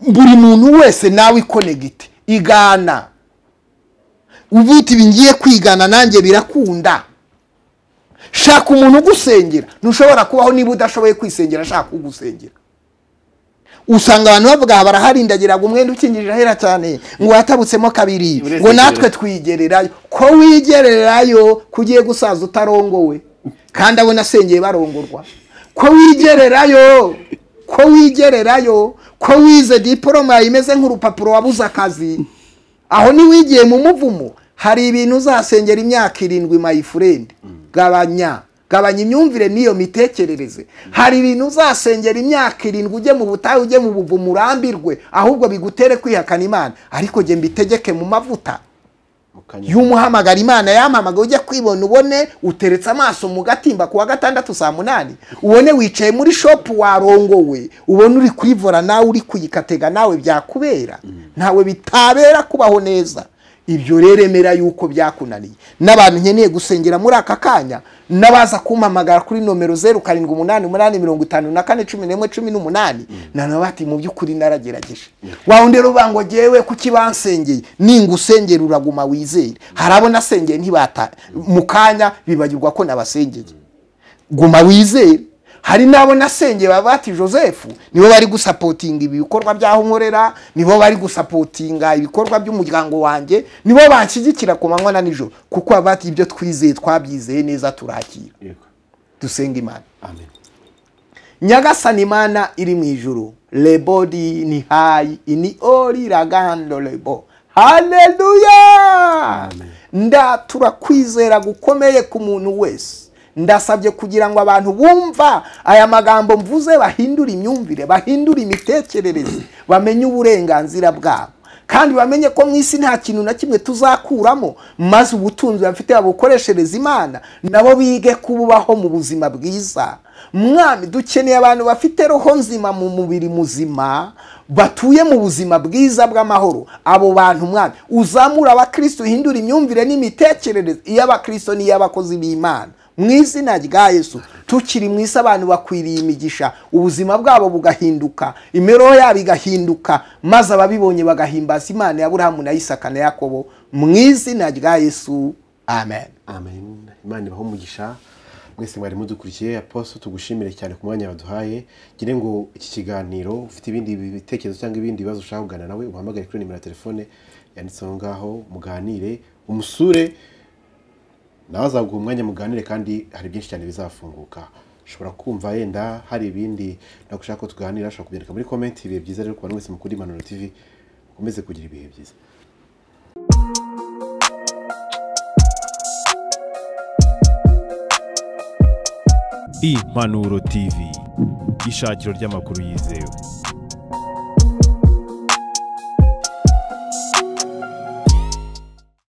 Buri muntu wese nawe ikonegite, igana. Uvuti bingiye kwigana nanjye birakunda. Shaka umuntu ugusengera. Ntushobora kubaho niba udashoboye kwisengera, shaka ugusengera. usanga abantu bavuga baraharindagiraga umwenda ukingirira hera cyane ngo watabutsemo kabiri ngo natwe twigererayo ko wigererayo kugiye gusaza utarongowe kandi abona asengeye barongorwa ko wigererayo ko wize diploma imeze nk'urupapuro wabuze akazi aho ni wigiye mu muvumo hari ibintu uzasengera imyaka 7 my friend gabanya imyumvire niyo mitekerereze hari ibintu uzasengera imyaka 7 ujye mu butayu ujye mu buvumo urambirwe ahubwo bigutere kwihakana Imana ariko je mbitegeke mu mavuta y'umuhamagara Imana yamamaga ujye kwibona ubone uteretse amaso mu gatimba kuwa 6 saa 8 ubone wicaye muri shop warongowe ubone uri kwivora nawe uri kuyikatega nawe byakubera ntawe bitabera kubaho neza ibyo reremera yuko byakunaniye n'abantu nkeneye gusengera muri aka kanya nabaza kumpamagara kuri nomero 0788554118 nana bati mu byukuri naragerageje wawundi rubango jewe kukibansengeye ningusengera uraguma wizere harabona sengeye ntibata mukanya bibagirwa ko nabasengeye guma wizere hari nabo nasengeye babati Joseph nibo bari gusupportinga ibikorwa byaho nkorera nibo bari gusupportinga ibikorwa by'umuryango wanje nibo banshyigikira ku manywa na nijoro kuko abati ibyo twizeye twabyizeye neza turakira dusenga Imana amen Nyagasani Imana iri mu ijuru le body ni high ini ori ragando lebo haleluya ndatura kwizera gukomeye ku muntu wese ndasabye kugira ngo abantu bumva aya magambo mvuze bahindura imyumvire bahindura imitekerereze bamenye uburenganzira bwabo kandi bamenye ko mwisi nta kintu na kimwe tuzakuramo maze ubutunzi bafite abukoreshereza Imana nabo bige kubaho mu buzima bwiza mwami dukeneye abantu bafite roho nzima mu mubiri muzima batuye mu buzima bwiza bw'amahoro abo bantu mwami uzamura abakristo hindura imyumvire n'imitekerereze y'abakristo n'iy'abakozi b'Imana mwizina rya Yesu tukiri mwisa abantu bakwiriye imigisha ubuzima bwabo bugahinduka imero yabo igahinduka maze ababibonye bagahimbaza Imana ya Aburahamu na Isaka na Yakobo mwizina rya Yesu amen amen Imana ibaho umugisha mwese mwari mudukurikiye apostle tugushimire cyane ku mwanya waduhaye gire ngo iki kiganiro ufite ibindi bitekerezo cyangwa ibindi bibazo ushaka kugana nawe uhamagare kuri nimero ya telefone yanditseho ngaho muganire umusure nawe azaguha umwanya muganire kandi hari byinshi cyane bizafunguka ushobora kumva yenda hari ibindi nagushaka ko tuganira ushobora kubyandika muri comment ibihe byiza rero ku bantu wese mukuri Impanuro TV ukomeze kugira ibihe byiza Impanuro TV ishakiro ry'amakuru yizewe